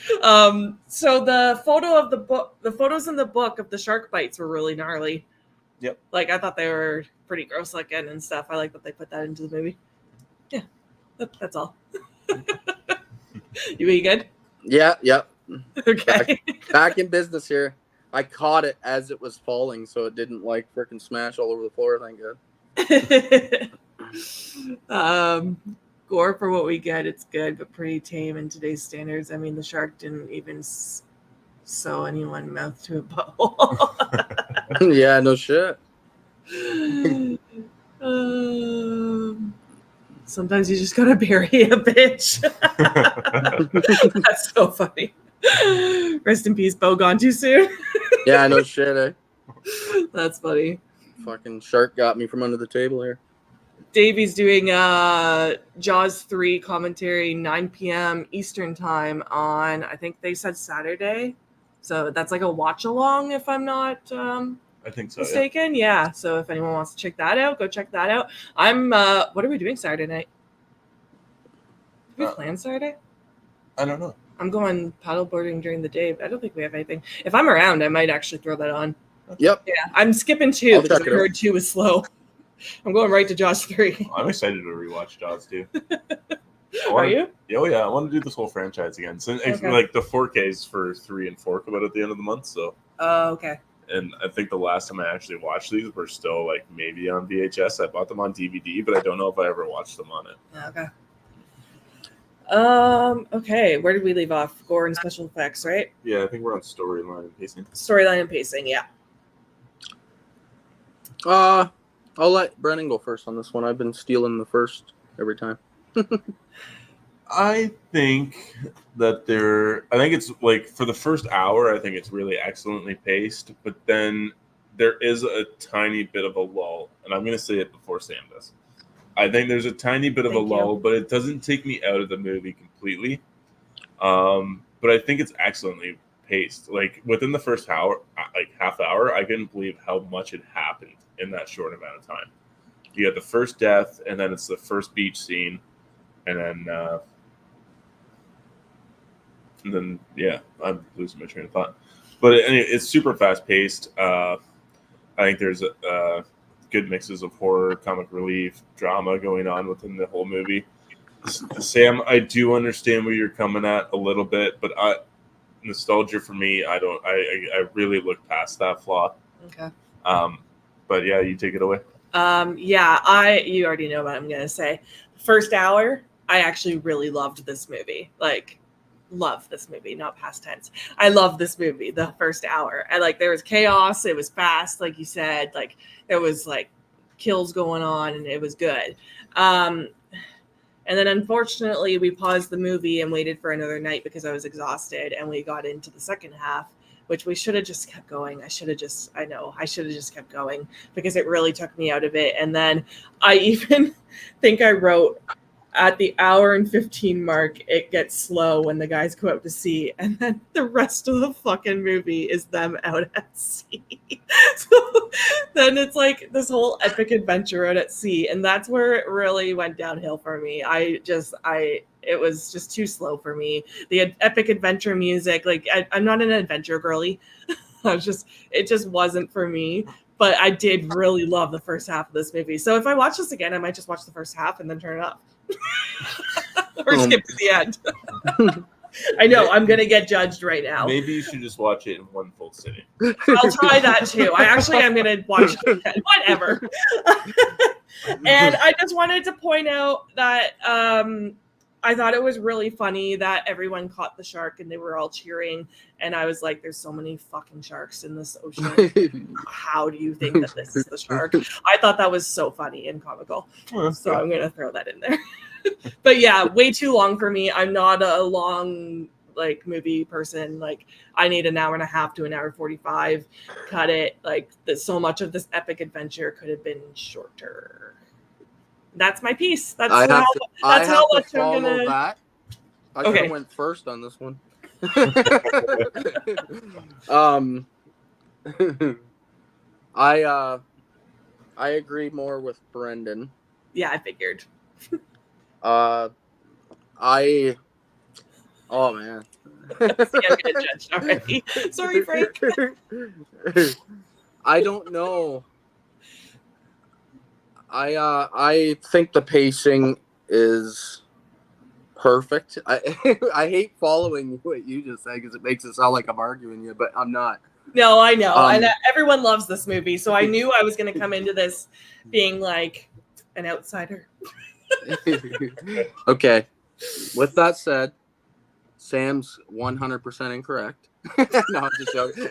So the photos in the book of the shark bites were really gnarly. Yep. Like I thought they were pretty gross looking and stuff. I like that they put that into the movie. Yeah, that's all. You good? Yeah, yep. Okay. Back in business here. I caught it as it was falling, so it didn't like freaking smash all over the floor. Thank God. Gore for what we get, it's good, but pretty tame in today's standards. I mean, the shark didn't even sew anyone mouth to a butthole. Yeah, no shit. Sometimes you just gotta bury a bitch. That's so funny. Rest in peace, Bo. Gone too soon. Yeah, no shit. That's funny. Fucking shark got me from under the table here. Davey's doing Jaws 3 commentary 9 p.m. Eastern time on, I think they said Saturday. So that's like a watch along if I'm not I think so. mistaken. Yeah. So if anyone wants to check that out, go check that out. I'm what are we doing Saturday night? Did we plan Saturday? I don't know. I'm going paddleboarding during the day, but I don't think we have anything. If I'm around, I might actually throw that on. Yep. Yeah. I'm skipping 2 I'll because I check it out. heard 2 was slow. I'm going right to Jaws 3. I'm excited to rewatch Jaws too. Are you? Oh yeah, I want to do this whole franchise again. So Okay. like the 4Ks for 3 and 4 come out at the end of the month. So Oh, okay. and I think the last time I actually watched these were still like maybe on VHS. I bought them on DVD, but I don't know if I ever watched them on it. Okay. Okay. Where did we leave off? Gore and special effects, right? Yeah, I think we're on storyline and pacing. Storyline and pacing, yeah. I'll let Brennan go first on this one. I've been stealing the first every time. I think that I think it's like for the first hour, I think it's really excellently paced, but then there is a tiny bit of a lull, and I'm going to say it before Sam does. I think there's a tiny bit of Thank a lull, you. but it doesn't take me out of the movie completely. But I think it's excellently paced. Like within the first hour, like half hour, I couldn't believe how much had happened in that short amount of time. You got the first death, and then it's the first beach scene, and then yeah, I'm losing my train of thought. But it's super fast paced. I think there's good mixes of horror, comic relief, drama going on within the whole movie. Sam, I do understand where you're coming at a little bit, but nostalgia for me, I really look past that flaw. Okay. But yeah, you take it away. Yeah, you already know what I'm gonna say. First hour, I actually really loved this movie. Like, love this movie, not past tense. I love this movie, the first hour. And like there was chaos, it was fast, like you said, like there was like kills going on and it was good. And then unfortunately we paused the movie and waited for another night because I was exhausted, and we got into the second half, which we should have just kept going. I should have just kept going because it really took me out of it. And then I even think I wrote at the hour and 15 mark, it gets slow when the guys go out to sea. And then the rest of the fucking movie is them out at sea. So then it's like this whole epic adventure out at sea. And that's where it really went downhill for me. It It was just too slow for me. The epic adventure music, like I'm not an adventure girly. It just wasn't for me. But I did really love the first half of this movie. So if I watch this again, I might just watch the first half and then turn it off. Or skip to the end. I know, I'm going to get judged right now. Maybe you should just watch it in one full sitting. I'll try that too. I'm going to watch it again. Whatever. And I just wanted to point out that I thought it was really funny that everyone caught the shark and they were all cheering. And I was like, there's so many fucking sharks in this ocean. How do you think that this is the shark? I thought that was so funny and comical. So I'm going to throw that in there. But yeah, way too long for me. I'm not a long movie person. Like, I need an hour and a half to an hour 45. Cut it. Like, so much of this epic adventure could have been shorter. That's my piece. That's I how have to much follow I'm gonna. that. I Okay. could have went first on this one. I agree more with Brendan. Yeah, I figured. Oh man. See, I'm gonna judge already. Sorry, Frank. I don't know. I think the pacing is perfect. I hate following what you just said because it makes it sound like I'm arguing you, but I'm not. No, I know. And everyone loves this movie, so I knew I was going to come into this being like an outsider. Okay. With that said, Sam's 100% incorrect. No, I'm just joking.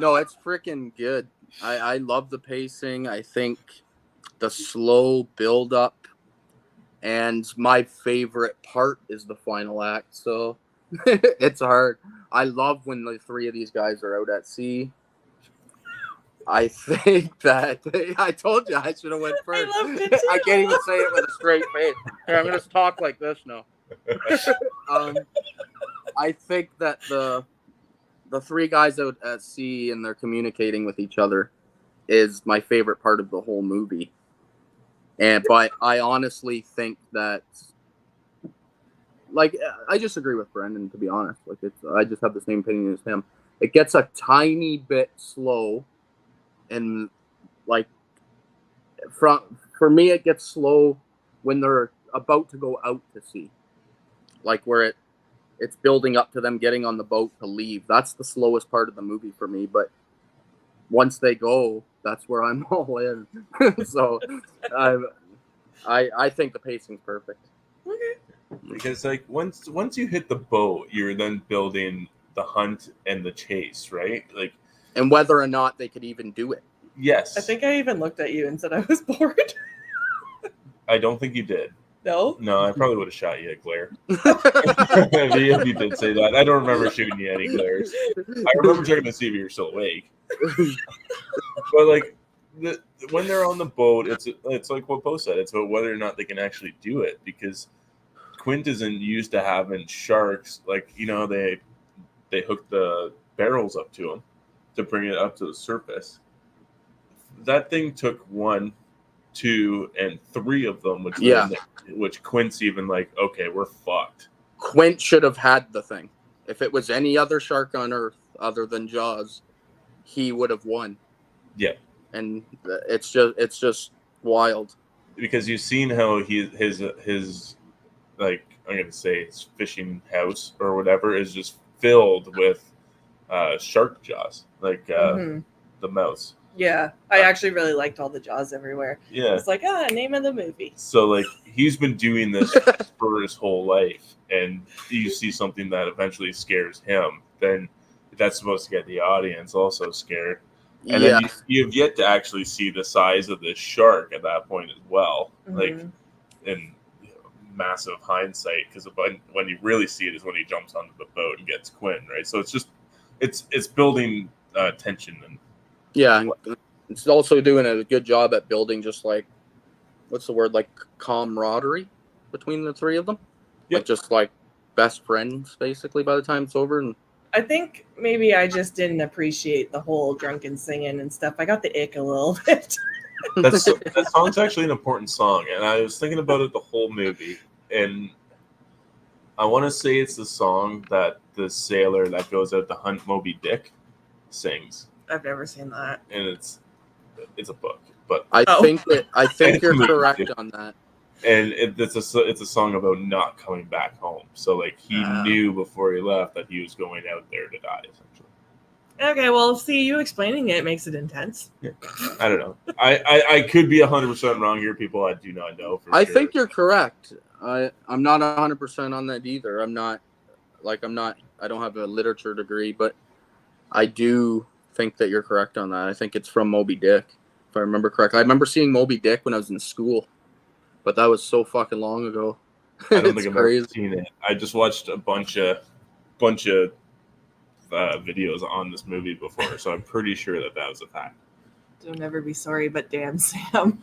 No, it's freaking good. I love the pacing. I think the slow build up, and my favorite part is the final act. So it's hard. I love when the three of these guys are out at sea. I think that I told you I should have went first. I loved it too. I can't even say it with a straight face. Here, I'm gonna talk like this now. I think that the three guys out at sea and they're communicating with each other is my favorite part of the whole movie. But I honestly think that, I just agree with Brendan, to be honest. I just have the same opinion as him. It gets a tiny bit slow, and for me, it gets slow when they're about to go out to sea, where it's building up to them getting on the boat to leave. That's the slowest part of the movie for me. But once they go, that's where I'm all in. So I think the pacing's perfect. Because once you hit the boat, you're then building the hunt and the chase, right? And whether or not they could even do it. Yes. I think I even looked at you and said I was bored. I don't think you did. No? No, I probably would have shot you at glare. If you did say that. I don't remember shooting you any glares. I remember checking to see if you were still awake. But when they're on the boat, it's like what Bo said. It's about whether or not they can actually do it, because Quint isn't used to having sharks. They hook the barrels up to them to bring it up to the surface. That thing took 1, 2, and 3 of them, which Quint's even okay, we're fucked. Quint should have had the thing. If it was any other shark on Earth other than Jaws, he would have won. Yeah. And it's just wild. Because you've seen how his I'm gonna say his fishing house or whatever is just filled with shark jaws, the mouse. Yeah, I actually really liked all the jaws everywhere. Yeah, it's name of the movie. So he's been doing this for his whole life, and you see something that eventually scares him, then that's supposed to get the audience also scared. And then you have yet to actually see the size of this shark at that point as well, in massive hindsight, because when you really see it is when he jumps onto the boat and gets Quinn, right? So it's just it's building tension and. Yeah, it's also doing a good job at building what's the word, camaraderie between the three of them. Yep. Just best friends, basically, by the time it's over. And I think maybe I just didn't appreciate the whole drunken singing and stuff. I got the ick a little bit. That song's actually an important song, and I was thinking about it the whole movie. and I want to say it's the song that the sailor that goes out to hunt Moby Dick sings. I've never seen that. And it's a book, but I think you're correct on that. And it's a song about not coming back home. So like he knew before he left that he was going out there to die, essentially. Okay, well, see, you explaining it makes it intense. Yeah. I don't know. I could be 100% wrong here, people. I do not know. I think you're correct. I'm not 100% on that either. I don't have a literature degree, but I do think that you're correct on that. I think it's from Moby Dick, if I remember correctly. I remember seeing Moby Dick when I was in school, but that was so fucking long ago. I don't think I've ever seen it. I just watched a bunch of videos on this movie before, so I'm pretty sure that was a fact. Don't ever be sorry, but damn, Sam.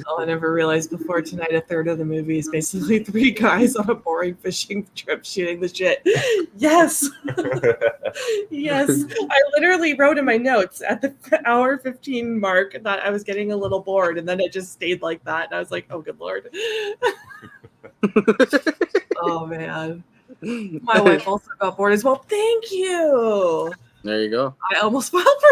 All I never realized before tonight, a third of the movie is basically 3 guys on a boring fishing trip shooting the shit. Yes. Yes. I literally wrote in my notes at the hour 15 mark that I was getting a little bored, and then it just stayed like that. And I was like, oh, good Lord. Oh, man. My wife also got bored as well. Thank you. There you go. I almost fell for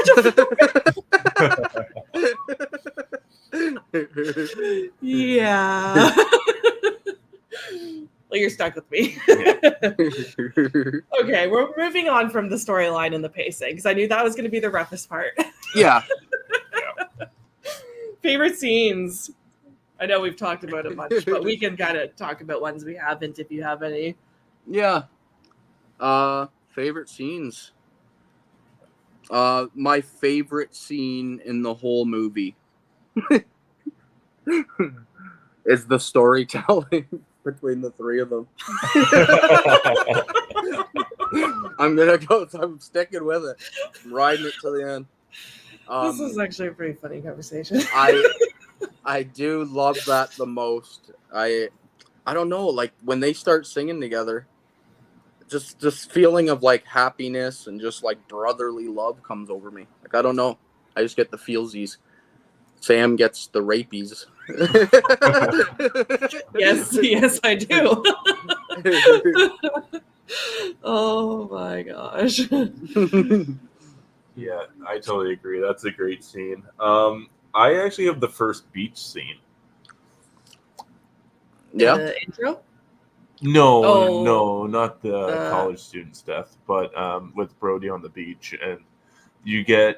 Yeah. Well, you're stuck with me. Okay, we're moving on from the storyline and the pacing because I knew that was going to be the roughest part. Yeah. Favorite scenes. I know we've talked about it much, but we can kind of talk about ones we haven't if you have any. Yeah. Favorite scenes. My favorite scene in the whole movie is the storytelling between the 3 of them. I'm sticking with it. I'm riding it to the end. This is actually a pretty funny conversation. I do love that the most. I don't know, like when they start singing together, just this feeling of like happiness and just like brotherly love comes over me. Like I don't know, I just get the feelsies. Sam gets the rapies. Yes, I do. Oh my gosh. Yeah, I totally agree. That's a great scene. I actually have the first beach scene. Yeah. The intro? No, not the college student's death, but with Brody on the beach, and you got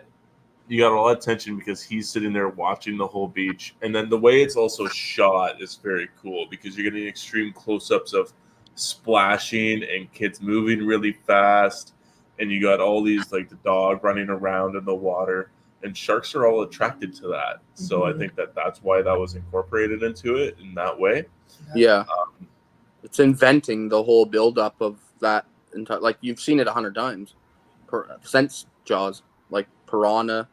a lot of tension because he's sitting there watching the whole beach, and then the way it's also shot is very cool because you're getting extreme close-ups of splashing and kids moving really fast, and you got all these like the dog running around in the water, and sharks are all attracted to that. So I think that's why that was incorporated into it in that way. Yeah. It's inventing the whole buildup of that entire, like you've seen it 100 times since Jaws. Like Piranha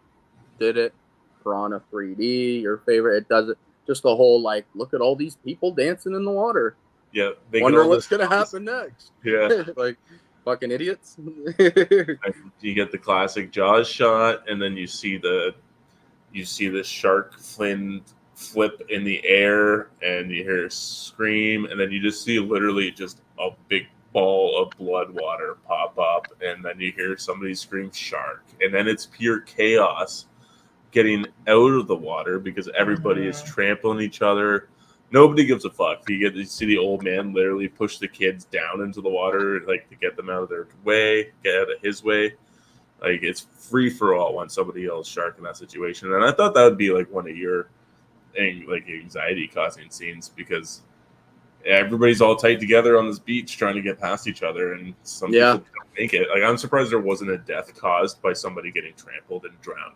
did it, Piranha 3D, your favorite. It does it. Just the whole like, look at all these people dancing in the water. Yeah, wonder what's gonna happen next. Yeah, like fucking idiots. You get the classic Jaws shot, and then you see the shark fin flip in the air, and you hear a scream, and then you just see literally just a big ball of blood water pop up, and then you hear somebody scream shark, and then it's pure chaos getting out of the water because everybody is trampling each other. Nobody gives a fuck. You see the old man literally push the kids down into the water, like to get them out of their way, get out of his way. Like it's free for all when somebody yells shark in that situation. And I thought that would be like one of your like anxiety causing scenes because everybody's all tight together on this beach trying to get past each other, and some people don't make it. Like I'm surprised there wasn't a death caused by somebody getting trampled and drowned.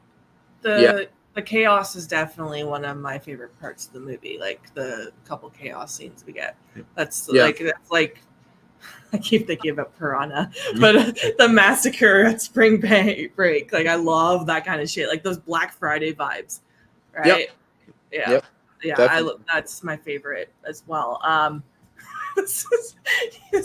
The chaos is definitely one of my favorite parts of the movie. Like the couple chaos scenes we get. That's like I keep thinking about Piranha, but the massacre at Spring Break. Like I love that kind of shit. Like those Black Friday vibes, right? Yep. Yeah. That's my favorite as well. This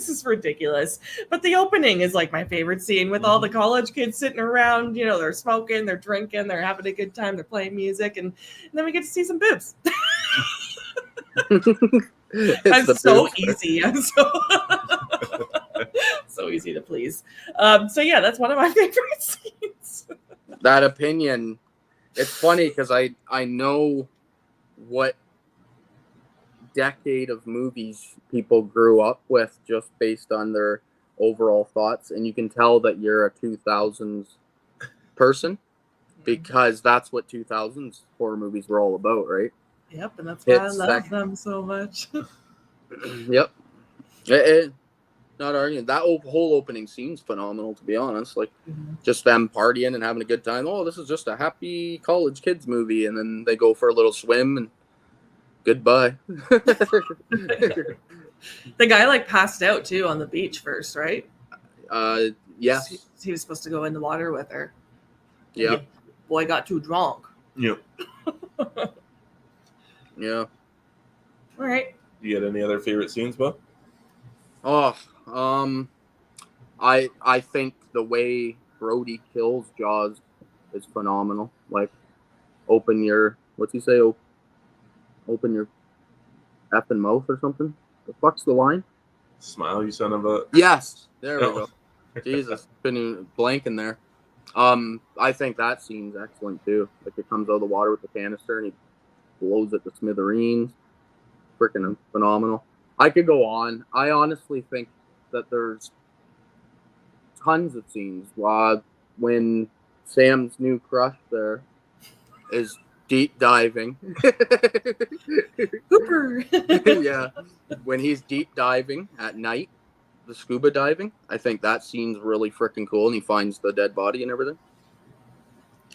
is ridiculous, but the opening is like my favorite scene with all the college kids sitting around. You know, they're smoking, they're drinking, they're having a good time, they're playing music, and then we get to see some boobs. I'm so easy. I'm so easy to please. So yeah, that's one of my favorite scenes. That opinion, it's funny because I know what decade of movies people grew up with just based on their overall thoughts, and you can tell that you're a 2000s person because that's what 2000s horror movies were all about, right? Yep, and that's why I love them so much. Yep. Not arguing. That whole opening scene's phenomenal, to be honest. Like, just them partying and having a good time. Oh, this is just a happy college kids movie, and then they go for a little swim and goodbye. The guy like passed out too on the beach first, right? Yes. He was supposed to go in the water with her. Yeah. Boy got too drunk. Yep. Yeah. All right. You got any other favorite scenes, Bo? Oh, I think the way Brody kills Jaws is phenomenal. Like, open your, what's he say? Open your effing mouth or something. The fuck's the line? Smile, you son of a. Yes, there we go. Jesus, been blanking there. I think that scene's excellent too. Like, it comes out of the water with the canister and he blows it to smithereens. Freaking phenomenal. I could go on. I honestly think that there's tons of scenes when Sam's new crush there is deep diving. Hooper. Yeah. When he's deep diving at night, the scuba diving, I think that scene's really freaking cool, and he finds the dead body and everything.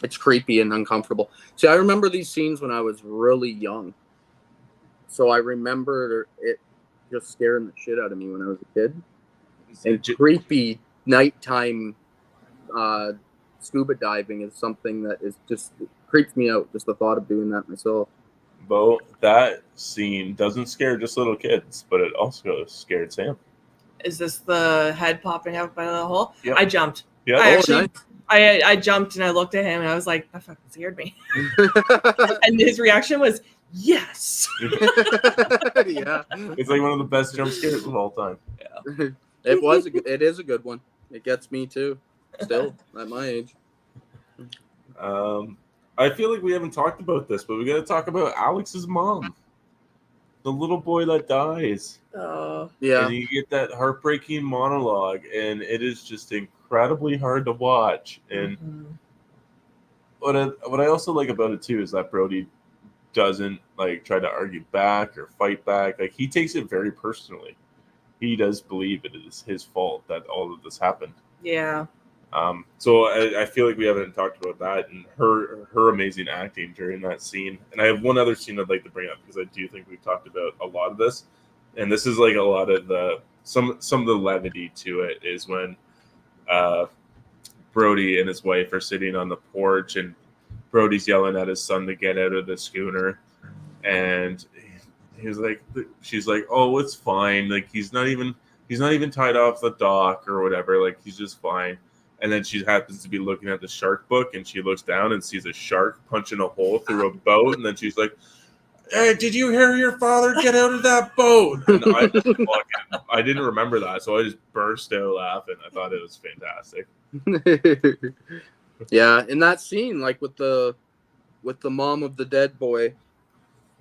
It's creepy and uncomfortable. See, I remember these scenes when I was really young. So I remember it just scaring the shit out of me when I was a kid. And creepy nighttime scuba diving is something that is just creeps me out, just the thought of doing that myself. Bo, that scene doesn't scare just little kids, but it also scared Sam. Is this the head popping out by the hole? Yep. I jumped. Yeah. I jumped and I looked at him and I was like, that fucking scared me. And his reaction was, yes. Yeah. It's like one of the best jump scares of all time. Yeah. It is a good one. It gets me too. Still at my age. I feel like we haven't talked about this, but we got to talk about Alex's mom, the little boy that dies. Oh, yeah. And you get that heartbreaking monologue, and it is just incredibly hard to watch. And what I also like about it too is that Brody doesn't like try to argue back or fight back. Like, he takes it very personally. He does believe it is his fault that all of this happened. Yeah. So I feel like we haven't talked about that and her amazing acting during that scene. And I have one other scene I'd like to bring up because I do think we've talked about a lot of this. And this is like a lot of the some of the levity to it is when Brody and his wife are sitting on the porch and Brody's yelling at his son to get out of the schooner, and she's like, oh, it's fine, like he's not even tied off the dock or whatever, like he's just fine. And then she happens to be looking at the shark book and she looks down and sees a shark punching a hole through a boat, and then she's like, hey, did you hear your father get out of that boat? And I didn't remember that, so I just burst out laughing. I thought it was fantastic. Yeah, in that scene, like with the mom of the dead boy,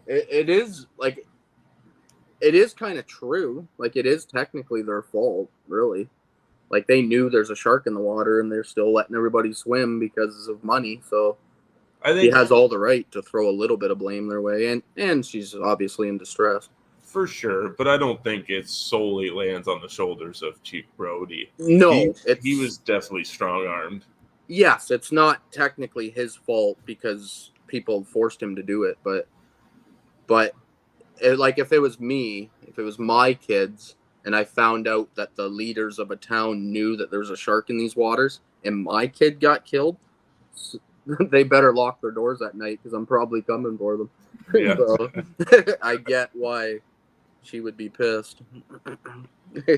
it is kind of true. Like, it is technically their fault, really. Like, they knew there's a shark in the water and they're still letting everybody swim because of money. So I think he has all the right to throw a little bit of blame their way, and she's obviously in distress. For sure, but I don't think it solely lands on the shoulders of Chief Brody. No, he was definitely strong-armed. Yes, it's not technically his fault because people forced him to do it, but like, if it was me, if it was my kids, and I found out that the leaders of a town knew that there's a shark in these waters, and my kid got killed, they better lock their doors at night because I'm probably coming for them. Yeah. So, I get why she would be pissed. Is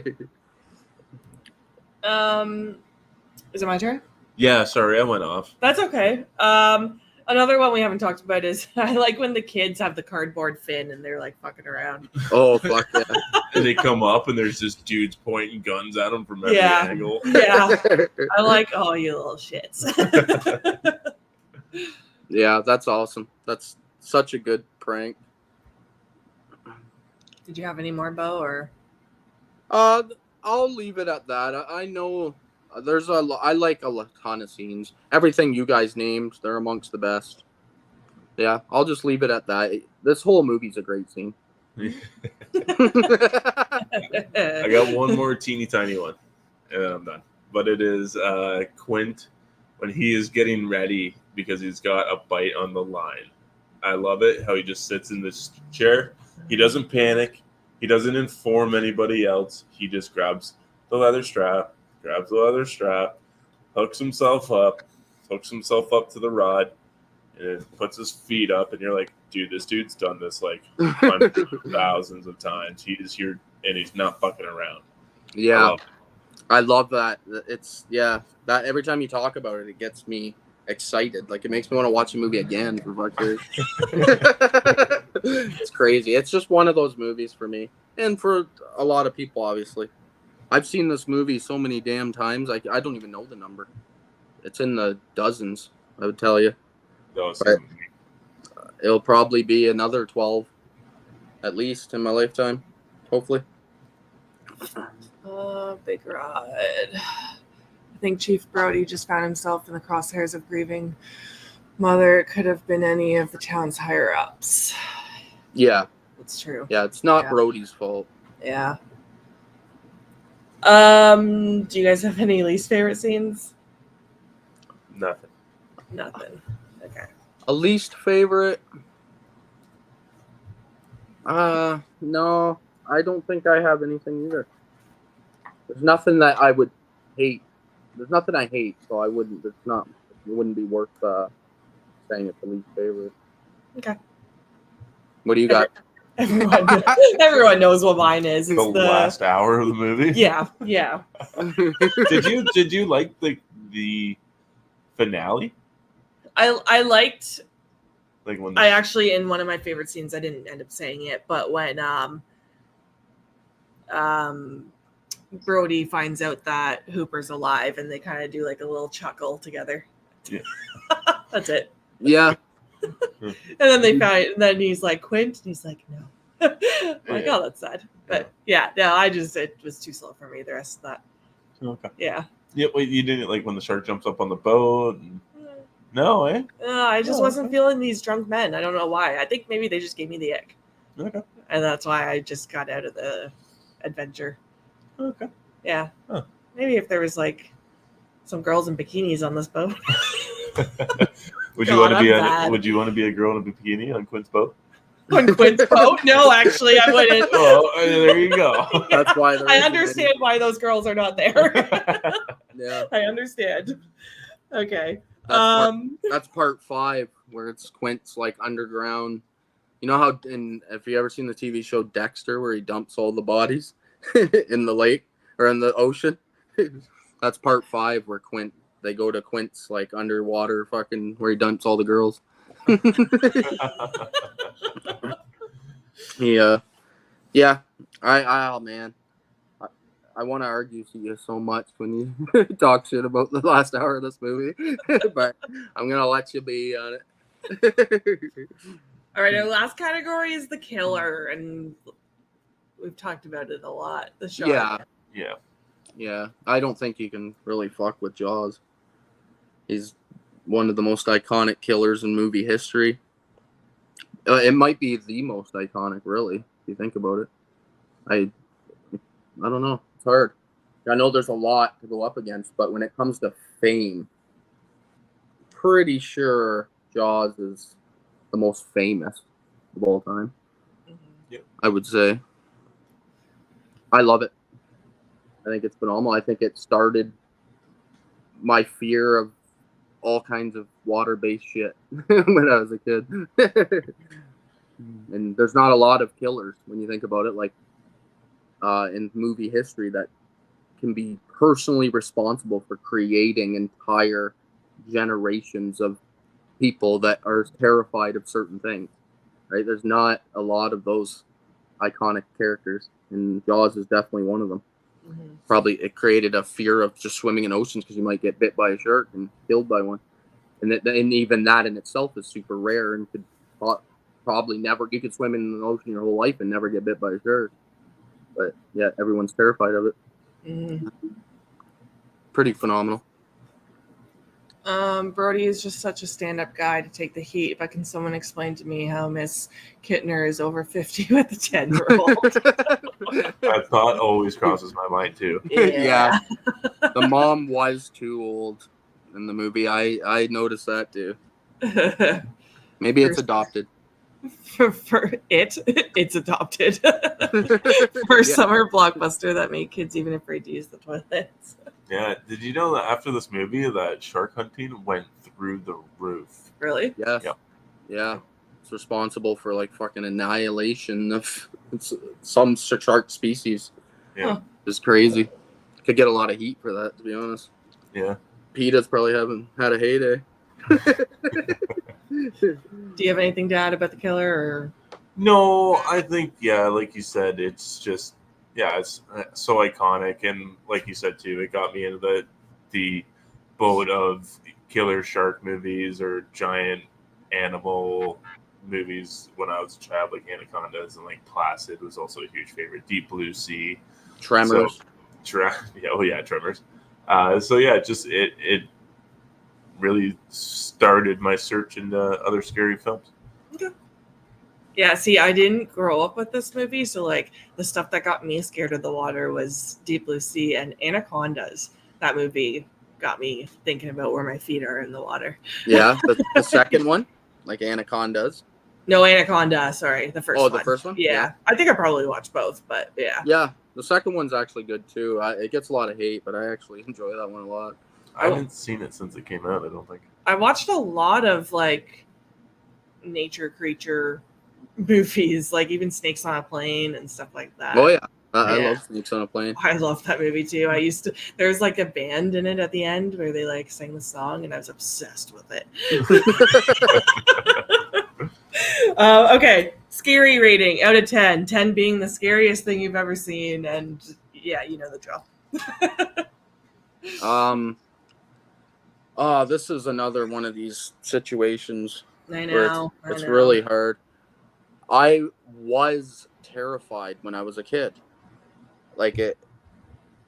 it my turn? Yeah, sorry, I went off. That's okay. Another one we haven't talked about is I like when the kids have the cardboard fin and they're like fucking around. Oh fuck yeah! And they come up and there's just dudes pointing guns at them from every Yeah. angle. Yeah. I'm like, oh, you little shits. Yeah, that's awesome. That's such a good prank. Did you have any more, Bo? Or I'll leave it at that. I know there's I like a ton of scenes. Everything you guys named, they're amongst the best. Yeah, I'll just leave it at that. This whole movie's a great scene. I got one more teeny tiny one, and I'm done. But it is Quint when he is getting ready because he's got a bite on the line. I love it how he just sits in this chair. He doesn't panic. He doesn't inform anybody else. He just grabs the leather strap, hooks himself up to the rod, and puts his feet up. And you're like, dude, this dude's done this like hundreds of thousands of times. He is here and he's not fucking around. Yeah, I love that. It's that every time you talk about it, it gets me excited. Like it makes me want to watch the movie again for fuck's sake. It's crazy. It's just one of those movies for me, and for a lot of people, obviously. I've seen this movie so many damn times. I don't even know the number. It's in the dozens, I would tell you. But it'll probably be another 12, at least in my lifetime, hopefully. Big Rod. I think Chief Brody just found himself in the crosshairs of grieving mother. It could have been any of the town's higher ups. Yeah. It's true. Yeah, it's not Brody's fault. Yeah. Do you guys have any least favorite scenes? Nothing. Okay. A least favorite? No, I don't think I have anything either. There's nothing that I would hate. There's nothing I hate, so I wouldn't. It wouldn't be worth saying it's the least favorite. Okay. What do you got? Everyone knows what mine is. It's the last hour of the movie. Yeah. Did you like the finale? I liked. Like when I actually, in one of my favorite scenes, I didn't end up saying it, but when Brody finds out that Hooper's alive, and they kind of do like a little chuckle together. Yeah. That's it. Yeah. And then then he's like, Quint, and he's like, no. Like, oh, that's sad. But it was too slow for me. The rest of that. Okay. Yeah. Yeah. Wait, you didn't like when the shark jumps up on the boat? No, eh? I just wasn't feeling these drunk men. I don't know why. I think maybe they just gave me the ick. Okay. And that's why I just got out of the adventure. Okay. Yeah. Huh. Maybe if there was like some girls in bikinis on this boat. Would you want to be a girl in a bikini on Quint's boat? On Quint's boat? No, actually, I wouldn't. Oh, there you go. That's why I understand why those girls are not there. Yeah. I understand. Okay. That's part 5 where it's Quint's like underground. You know how if you ever seen the TV show Dexter where he dumps all the bodies in the lake or in the ocean? That's part 5 where they go to Quint's like underwater fucking where he dumps all the girls. Yeah. Man. I want to argue to you so much when you talk shit about the last hour of this movie, but I'm gonna let you be on it. All right, our last category is the killer, and we've talked about it a lot. The shark. Yeah. I don't think you can really fuck with Jaws. He's one of the most iconic killers in movie history. It might be the most iconic, really, if you think about it. I don't know. It's hard. I know there's a lot to go up against, but when it comes to fame, pretty sure Jaws is the most famous of all time. Yep. I would say. I love it. I think it's phenomenal. I think it started my fear of all kinds of water-based shit when I was a kid. And there's not a lot of killers when you think about it, like in movie history that can be personally responsible for creating entire generations of people that are terrified of certain things, right? There's not a lot of those iconic characters, and Jaws is definitely one of them. Mm-hmm. Probably it created a fear of just swimming in oceans because you might get bit by a shark and killed by one, and even that in itself is super rare and could probably never. You could swim in an ocean your whole life and never get bit by a shark, but yeah, everyone's terrified of it. Mm-hmm. Pretty phenomenal. Brody is just such a stand-up guy to take the heat, but can someone explain to me how Miss Kittner is over 50 with a 10-year-old? That thought always crosses my mind too. Yeah. The mom was too old in the movie. I noticed that too. Maybe it's adopted. It's adopted. First summer blockbuster that made kids even afraid to use the toilets. Yeah, did you know that after this movie, that shark hunting went through the roof? Really? Yes. Yep. Yeah. It's responsible for like fucking annihilation of some shark species. Yeah. Huh. It's crazy. Could get a lot of heat for that, to be honest. Yeah. PETA's probably haven't had a heyday. Do you have anything to add about the killer? Or? No, I think, yeah, like you said, it's just, yeah, it's so iconic, and like you said too, it got me into the boat of killer shark movies or giant animal movies when I was a child, like Anacondas, and like Placid was also a huge favorite. Deep Blue Sea, Tremors. Tremors. So yeah, just it really started my search into other scary films. Okay. Yeah, see, I didn't grow up with this movie, so like the stuff that got me scared of the water was Deep Blue Sea and Anacondas. That movie got me thinking about where my feet are in the water. Yeah, the second one, like Anacondas. No, Anaconda, sorry, the first one. Oh, the first one? Yeah, I think I probably watched both, but yeah. Yeah, the second one's actually good too. It gets a lot of hate, but I actually enjoy that one a lot. I haven't seen it since it came out, I don't think. I watched a lot of like nature creature movies, like even Snakes on a Plane and stuff like that. Oh yeah. I love Snakes on a Plane. I love that movie too. There's like a band in it at the end where they like sang the song, and I was obsessed with it. Okay, scary rating out of 10. 10 being the scariest thing you've ever seen, and yeah, you know the drill. This is another one of these situations. I know. It's really hard. I was terrified when I was a kid.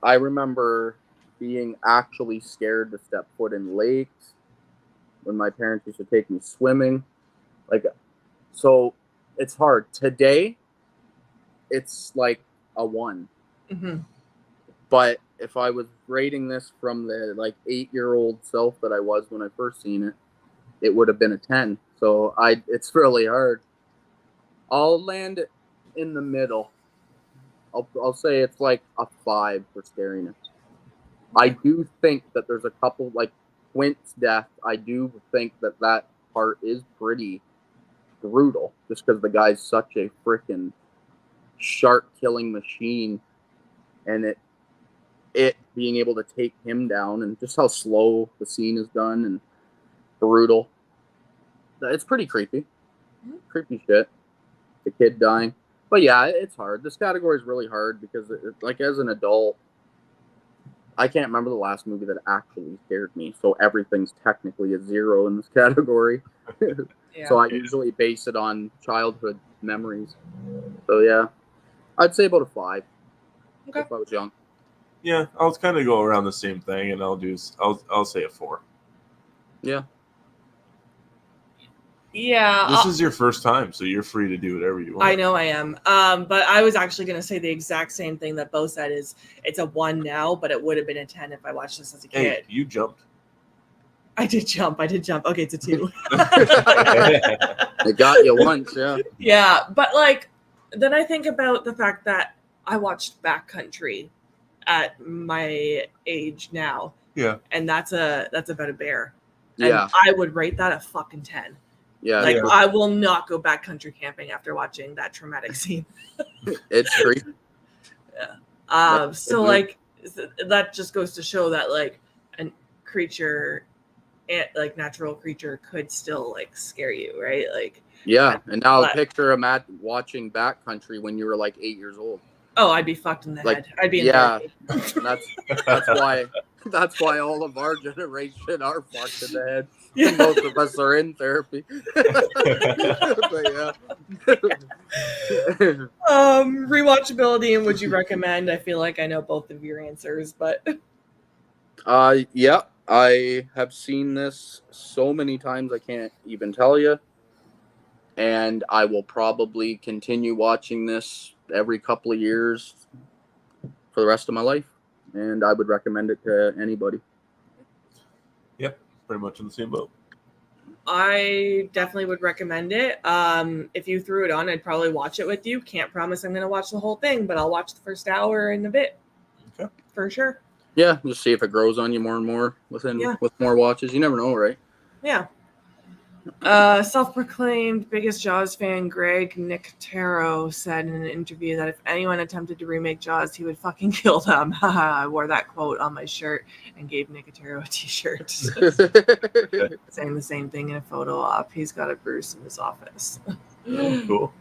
I remember being actually scared to step foot in lakes when my parents used to take me swimming. So it's hard. Today, it's like a 1. Mm-hmm. But if I was rating this from the 8-year-old self that I was when I first seen it, it would have been a 10. So it's really hard. I'll land it in the middle. I'll say it's like a 5 for scariness. I do think that there's a couple, like Quint's death, I do think that part is pretty brutal, just because the guy's such a freaking shark-killing machine, and it being able to take him down, and just how slow the scene is done, and brutal. It's pretty creepy. Creepy shit. The kid dying. But yeah, it's hard. This category is really hard because, as an adult, I can't remember the last movie that actually scared me. So everything's technically a 0 in this category. Yeah. So I usually base it on childhood memories. So yeah, I'd say about a 5. Okay. If I was young. Yeah, I'll kind of go around the same thing, and I'll say a 4. Yeah. Yeah. This is your first time, so you're free to do whatever you want. I know I am. But I was actually going to say the exact same thing that Bo said, is it's a 1 now, but it would have been a 10 if I watched this as a kid. Hey, you jumped. I did jump. Okay, it's a 2. They got you once, yeah. Yeah, but then I think about the fact that I watched Backcountry at my age now. Yeah. And that's about a bear. And Yeah. I would rate that a fucking 10. Yeah. I will not go backcountry camping after watching that traumatic scene. It's creepy. Yeah. So that just goes to show that a creature like natural creature could still like scare you, right? Like Yeah, and now but- picture him at watching Backcountry when you were like 8 years old. oh, I'd be fucked in the Like, head. I'd be in yeah. therapy. That's why all of our generation are fucked in the head. Yeah. And most of us are in therapy. But yeah. Rewatchability and would you recommend? I feel like I know both of your answers, but Yeah, I have seen this so many times I can't even tell you. And I will probably continue watching this every couple of years for the rest of my life. And I would recommend it to anybody. Yep, pretty much in the same boat. I definitely would recommend it. If you threw it on, I'd probably watch it with you. Can't promise I'm going to watch the whole thing, but I'll watch the first hour in a bit. Okay. For sure. Yeah, just see if it grows on you more and more with more watches. You never know, right? Yeah. Self-proclaimed biggest Jaws fan Greg Nicotero said in an interview that if anyone attempted to remake Jaws, he would fucking kill them. I wore that quote on my shirt and gave Nicotero a t-shirt saying the same thing in a photo op. He's got a Bruce in his office. Cool.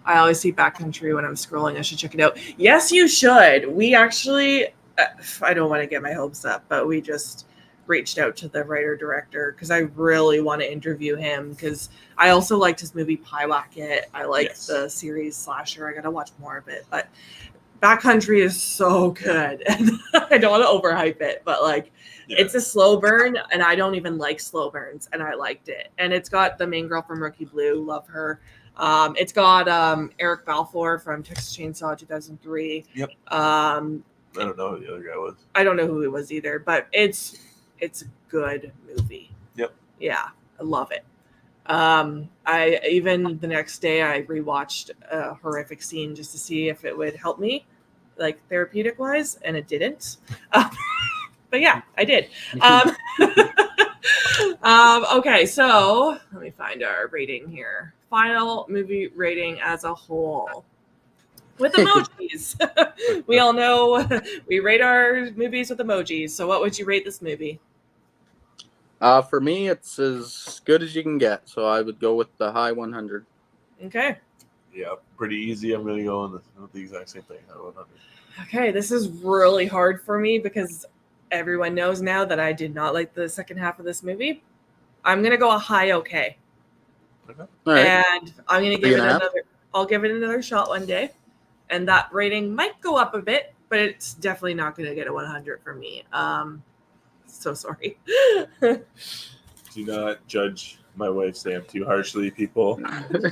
I always see Backcountry when I'm scrolling. I should check it out. Yes, you should. We actually, I don't want to get my hopes up, but we just reached out to the writer-director because I really want to interview him because I also liked his movie Pyewacket. I liked the series Slasher. I got to watch more of it. But Backcountry is so good. And I don't want to overhype it, but like it's a slow burn and I don't even like slow burns and I liked it. And it's got the main girl from Rookie Blue. Love her. It's got Eric Balfour from Texas Chainsaw 2003. Yep. I don't know who the other guy was. I don't know who he was either, but it's a good movie. Yep. Yeah, I love it. I even the next day I rewatched a horrific scene just to see if it would help me, like therapeutic wise, and it didn't. But yeah, I did. Okay, so let me find our rating here. Final movie rating as a whole. With emojis. We all know we rate our movies with emojis. So what would you rate this movie? For me, it's as good as you can get. So I would go with the high 100. Okay. Yeah, pretty easy. I'm going to go with the exact same thing. High 100. Okay, this is really hard for me because everyone knows now that I did not like the second half of this movie. I'm going to go a high okay. Okay. All right. And I'm going to give it I'll give it another shot one day. And that rating might go up a bit, but it's definitely not going to get a 100 for me. So sorry. Do not judge my wife, Sam, too harshly, people.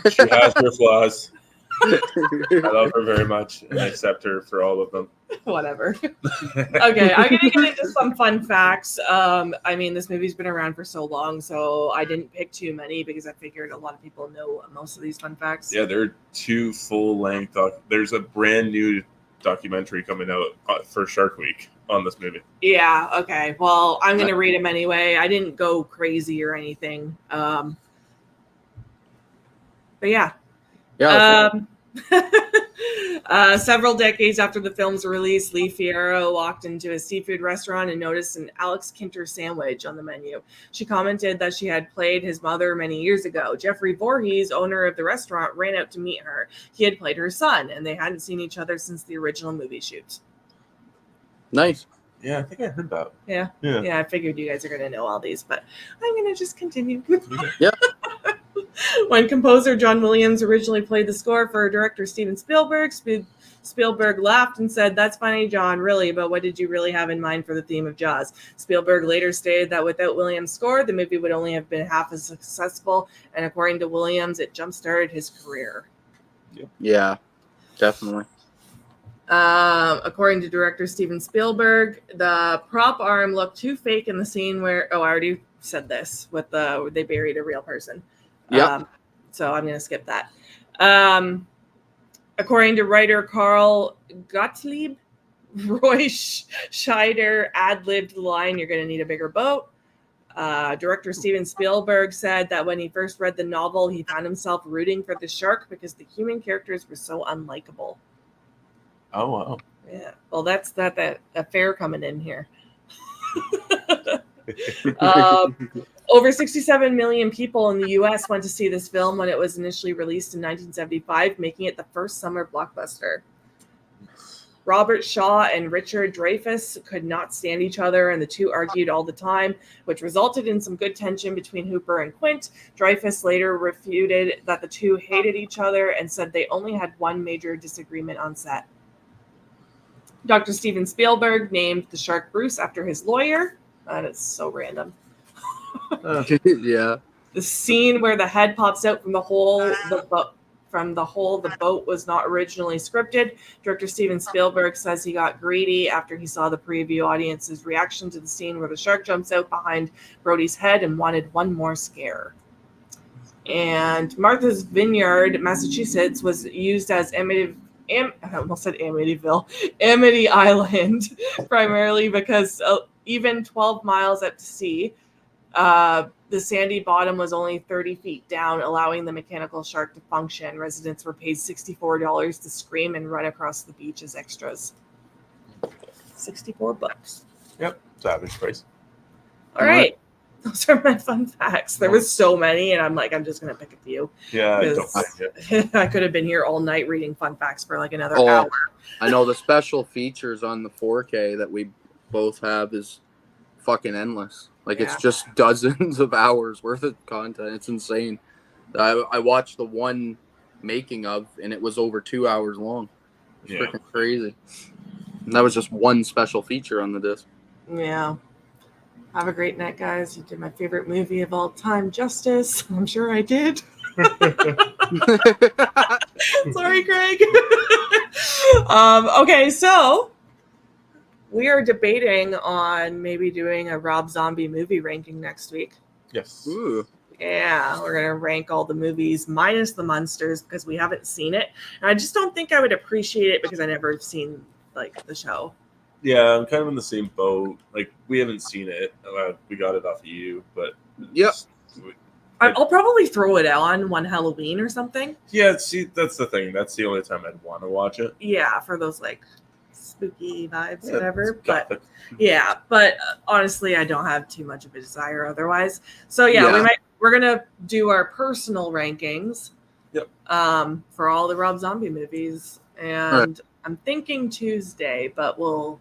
She has her flaws. I love her very much and I accept her for all of them. Whatever. Okay, I'm going to get into some fun facts. I mean, this movie's been around for so long, so I didn't pick too many because I figured a lot of people know most of these fun facts. Yeah, there are 2 full-length. There's a brand new documentary coming out for Shark Week on this movie. Yeah, okay. Well, I'm going to read them anyway. I didn't go crazy or anything. But yeah. Several decades after the film's release, Lee Fierro walked into a seafood restaurant and noticed an Alex Kinter sandwich on the menu. She commented that she had played his mother many years ago. Jeffrey Voorhees, owner of the restaurant, ran out to meet her. He had played her son, and they hadn't seen each other since the original movie shoot. Nice. Yeah, I think I heard that. Yeah, I figured you guys are going to know all these, but I'm going to just continue. Yeah. When composer John Williams originally played the score for director Steven Spielberg, Spielberg laughed and said, "That's funny, John, really, but what did you really have in mind for the theme of Jaws?" Spielberg later stated that without Williams' score, the movie would only have been half as successful, and according to Williams, it jump-started his career. Yeah, definitely. According to director Steven Spielberg, the prop arm looked too fake in the scene where, I already said this, where they buried a real person. Yeah. So I'm going to skip that. According to writer Carl Gottlieb, Roy Scheider ad-libbed the line, "You're going to need a bigger boat." Director Steven Spielberg said that when he first read the novel, he found himself rooting for the shark because the human characters were so unlikable. Oh, wow. Yeah. Well, that's that affair coming in here. Over 67 million people in the U.S. went to see this film when it was initially released in 1975, making it the first summer blockbuster. Robert Shaw and Richard Dreyfuss could not stand each other, and the two argued all the time, which resulted in some good tension between Hooper and Quint. Dreyfuss later refuted that the two hated each other and said they only had one major disagreement on set. Dr. Steven Spielberg named the shark Bruce after his lawyer. That is so random. Yeah. The scene where the head pops out from the hole, the boat was not originally scripted. Director Steven Spielberg says he got greedy after he saw the preview audience's reaction to the scene where the shark jumps out behind Brody's head and wanted one more scare. And Martha's Vineyard, Massachusetts, was used as Amity Island, primarily because even 12 miles out to sea, the sandy bottom was only 30 feet down, allowing the mechanical shark to function. Residents were paid $64 to scream and run across the beach as extras. $64. Yep, it's average price. All right. Those are my fun facts. There was so many, and I'm just going to pick a few. Yeah, I don't mind it. I could have been here all night reading fun facts for like another hour. I know the special features on the 4K that we both have is fucking endless. Like, it's just dozens of hours worth of content. It's insane. I watched the one making of, and it was over 2 hours long. It's freaking crazy. And that was just one special feature on the disc. Yeah. Have a great night, guys. You did my favorite movie of all time justice. I'm sure I did. Sorry, Craig. Okay, so we are debating on maybe doing a Rob Zombie movie ranking next week. Yes. Ooh. Yeah, we're going to rank all the movies minus the Munsters because we haven't seen it. And I just don't think I would appreciate it because I never have seen the show. Yeah, I'm kind of in the same boat. Like, we haven't seen it. We got it off of you, but yep. I'll probably throw it on one Halloween or something. Yeah, see, that's the thing. That's the only time I'd want to watch it. Yeah, for those spooky vibes, whatever. But yeah, but honestly, I don't have too much of a desire otherwise. So we're gonna do our personal rankings. Yep. For all the Rob Zombie movies, and I'm thinking Tuesday, but we'll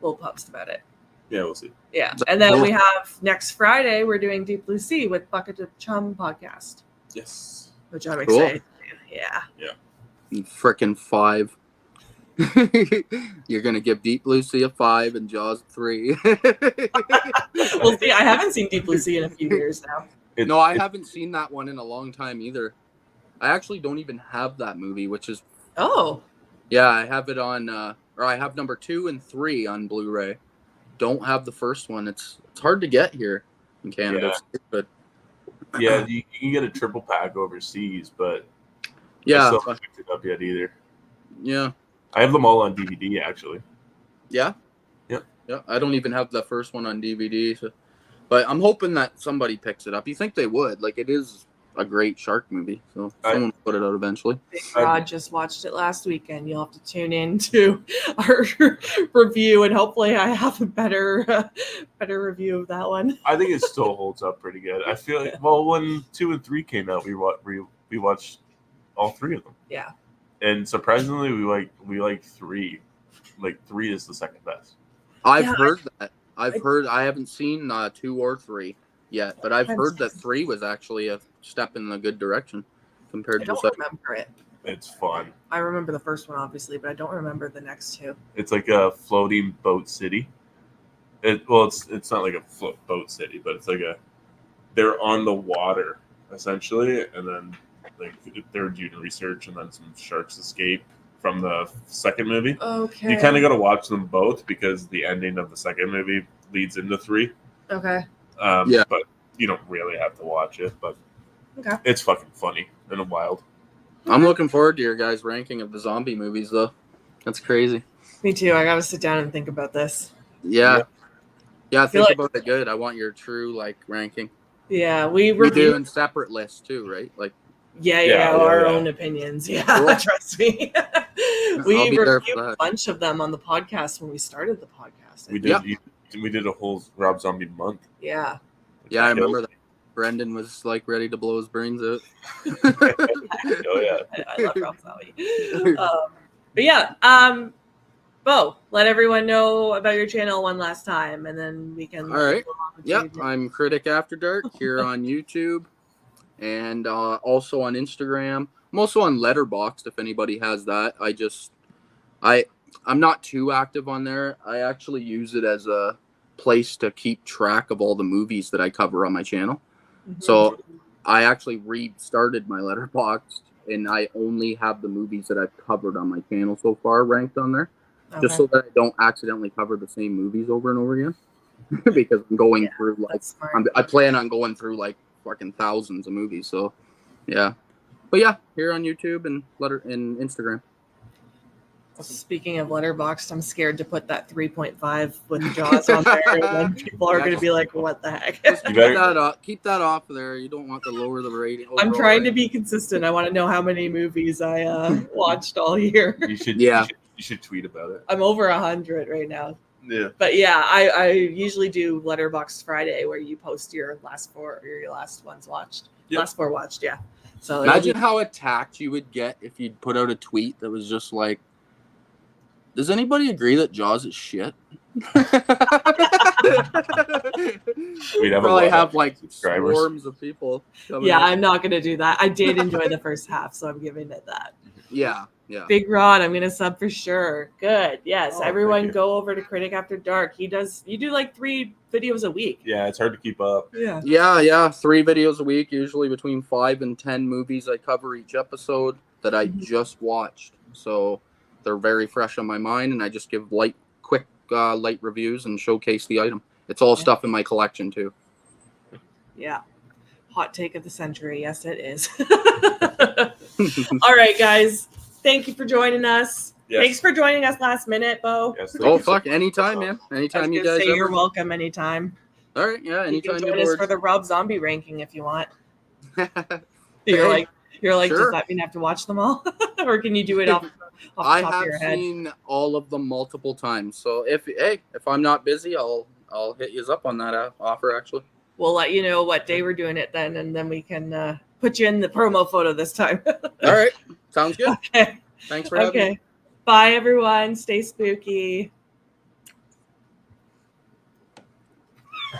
post about it. Yeah, we'll see. Yeah, and then we have next Friday. We're doing Deep Blue Sea with Bucket of Chum podcast. Yes. Which I'm excited. Yeah. Yeah. Frickin' 5. You're gonna give Deep Blue Sea a 5 and Jaws 3. We'll see. I haven't seen Deep Blue Sea in a few years now. No, I haven't seen that one in a long time either. I actually don't even have that movie, which is. Oh. Yeah, I have it on, or I have number 2 and 3 on Blu-ray. Don't have the first one. It's hard to get here in Canada, but yeah, you can get a triple pack overseas, but yeah, I still haven't picked it up yet either. Yeah, I have them all on DVD actually. Yeah. Yeah, I don't even have the first one on DVD, but I'm hoping that somebody picks it up. You think they would? Like, it is a great shark movie, so someone will put it out eventually. Rod just watched it last weekend. You'll have to tune in to our review, and hopefully I have a better review of that one. I think it still holds up pretty good. I feel like, when 2 and 3 came out, we watched all 3 of them. Yeah. And surprisingly, we like 3. Like 3 is the second best. I've heard that. I haven't seen 2 or 3 yet, but I've heard that 3 was actually a step in a good direction compared to the second. I don't remember it. It's fun. I remember the first one, obviously, but I don't remember the next 2. It's like a floating boat city. It's not like a float boat city, but it's like they're on the water essentially, and then like they're doing research, and then some sharks escape from the second movie. Okay. You kind of got to watch them both because the ending of the second movie leads into 3. Okay. But you don't really have to watch it, but it's fucking funny and wild. I'm looking forward to your guys' ranking of the zombie movies, though. That's crazy. Me too. I gotta sit down and think about this. Yeah, think about it good. I want your true ranking. Yeah, we're doing separate lists too, right? Like, our own opinions. Yeah, cool. Trust me. We reviewed a bunch of them on the podcast when we started the podcast. We did. we did a whole Rob Zombie month. Yeah. Yeah, I remember that. Brendan was like ready to blow his brains out. Oh yeah. I love Rob Zombie. But yeah, Bo, let everyone know about your channel one last time, and then we can. All right. Yep, I'm Critic After Dark here on YouTube, and also on Instagram. I'm also on Letterboxd if anybody has that. I'm not too active on there. I actually use it as a place to keep track of all the movies that I cover on my channel. Mm-hmm. So I actually restarted my Letterboxd, and I only have the movies that I've covered on my channel so far ranked on there, just so that I don't accidentally cover the same movies over and over again. Because I'm going through like I plan on going through like fucking thousands of movies. So yeah, but yeah, here on YouTube and Instagram. Speaking of Letterboxd, I'm scared to put that 3.5 with Jaws on there, and then people are going to be like, "What the heck?" Keep that off there. You don't want to lower the rating. I'm trying to be consistent. I want to know how many movies I watched all year. You should tweet about it. I'm over 100 right now. Yeah. But yeah, I usually do Letterboxd Friday where you post your last four or your last ones watched. Yep. Last 4 watched, yeah. So imagine how attacked you would get if you'd put out a tweet that was just like, does anybody agree that Jaws is shit? We'd probably have like swarms of people. Yeah, I'm not going to do that. I did enjoy the first half, so I'm giving it that. Yeah. Big Rod, I'm going to sub for sure. Good. Yes, everyone go over to Critic After Dark. You do like 3 videos a week. Yeah, it's hard to keep up. Yeah. Yeah. 3 videos a week, usually between 5 and 10 movies I cover each episode that I just watched. So they're very fresh on my mind, and I just give quick light reviews and showcase the item. It's all stuff in my collection too. Yeah. Hot take of the century. Yes, it is. All right, guys. Thank you for joining us. Yes. Thanks for joining us last minute, Bo. Yes, anytime, man. Anytime you guys. You're welcome anytime. All right, yeah, anytime. You can join us for the Rob Zombie ranking if you want. You're like, sure. Does that mean I have to watch them all, or can you do it off the top of your head? I have seen all of them multiple times. So if I'm not busy, I'll hit you up on that offer. Actually, we'll let you know what day we're doing it then, and then we can put you in the promo photo this time. All right, sounds good. Okay. Thanks for having me. Bye, everyone. Stay spooky.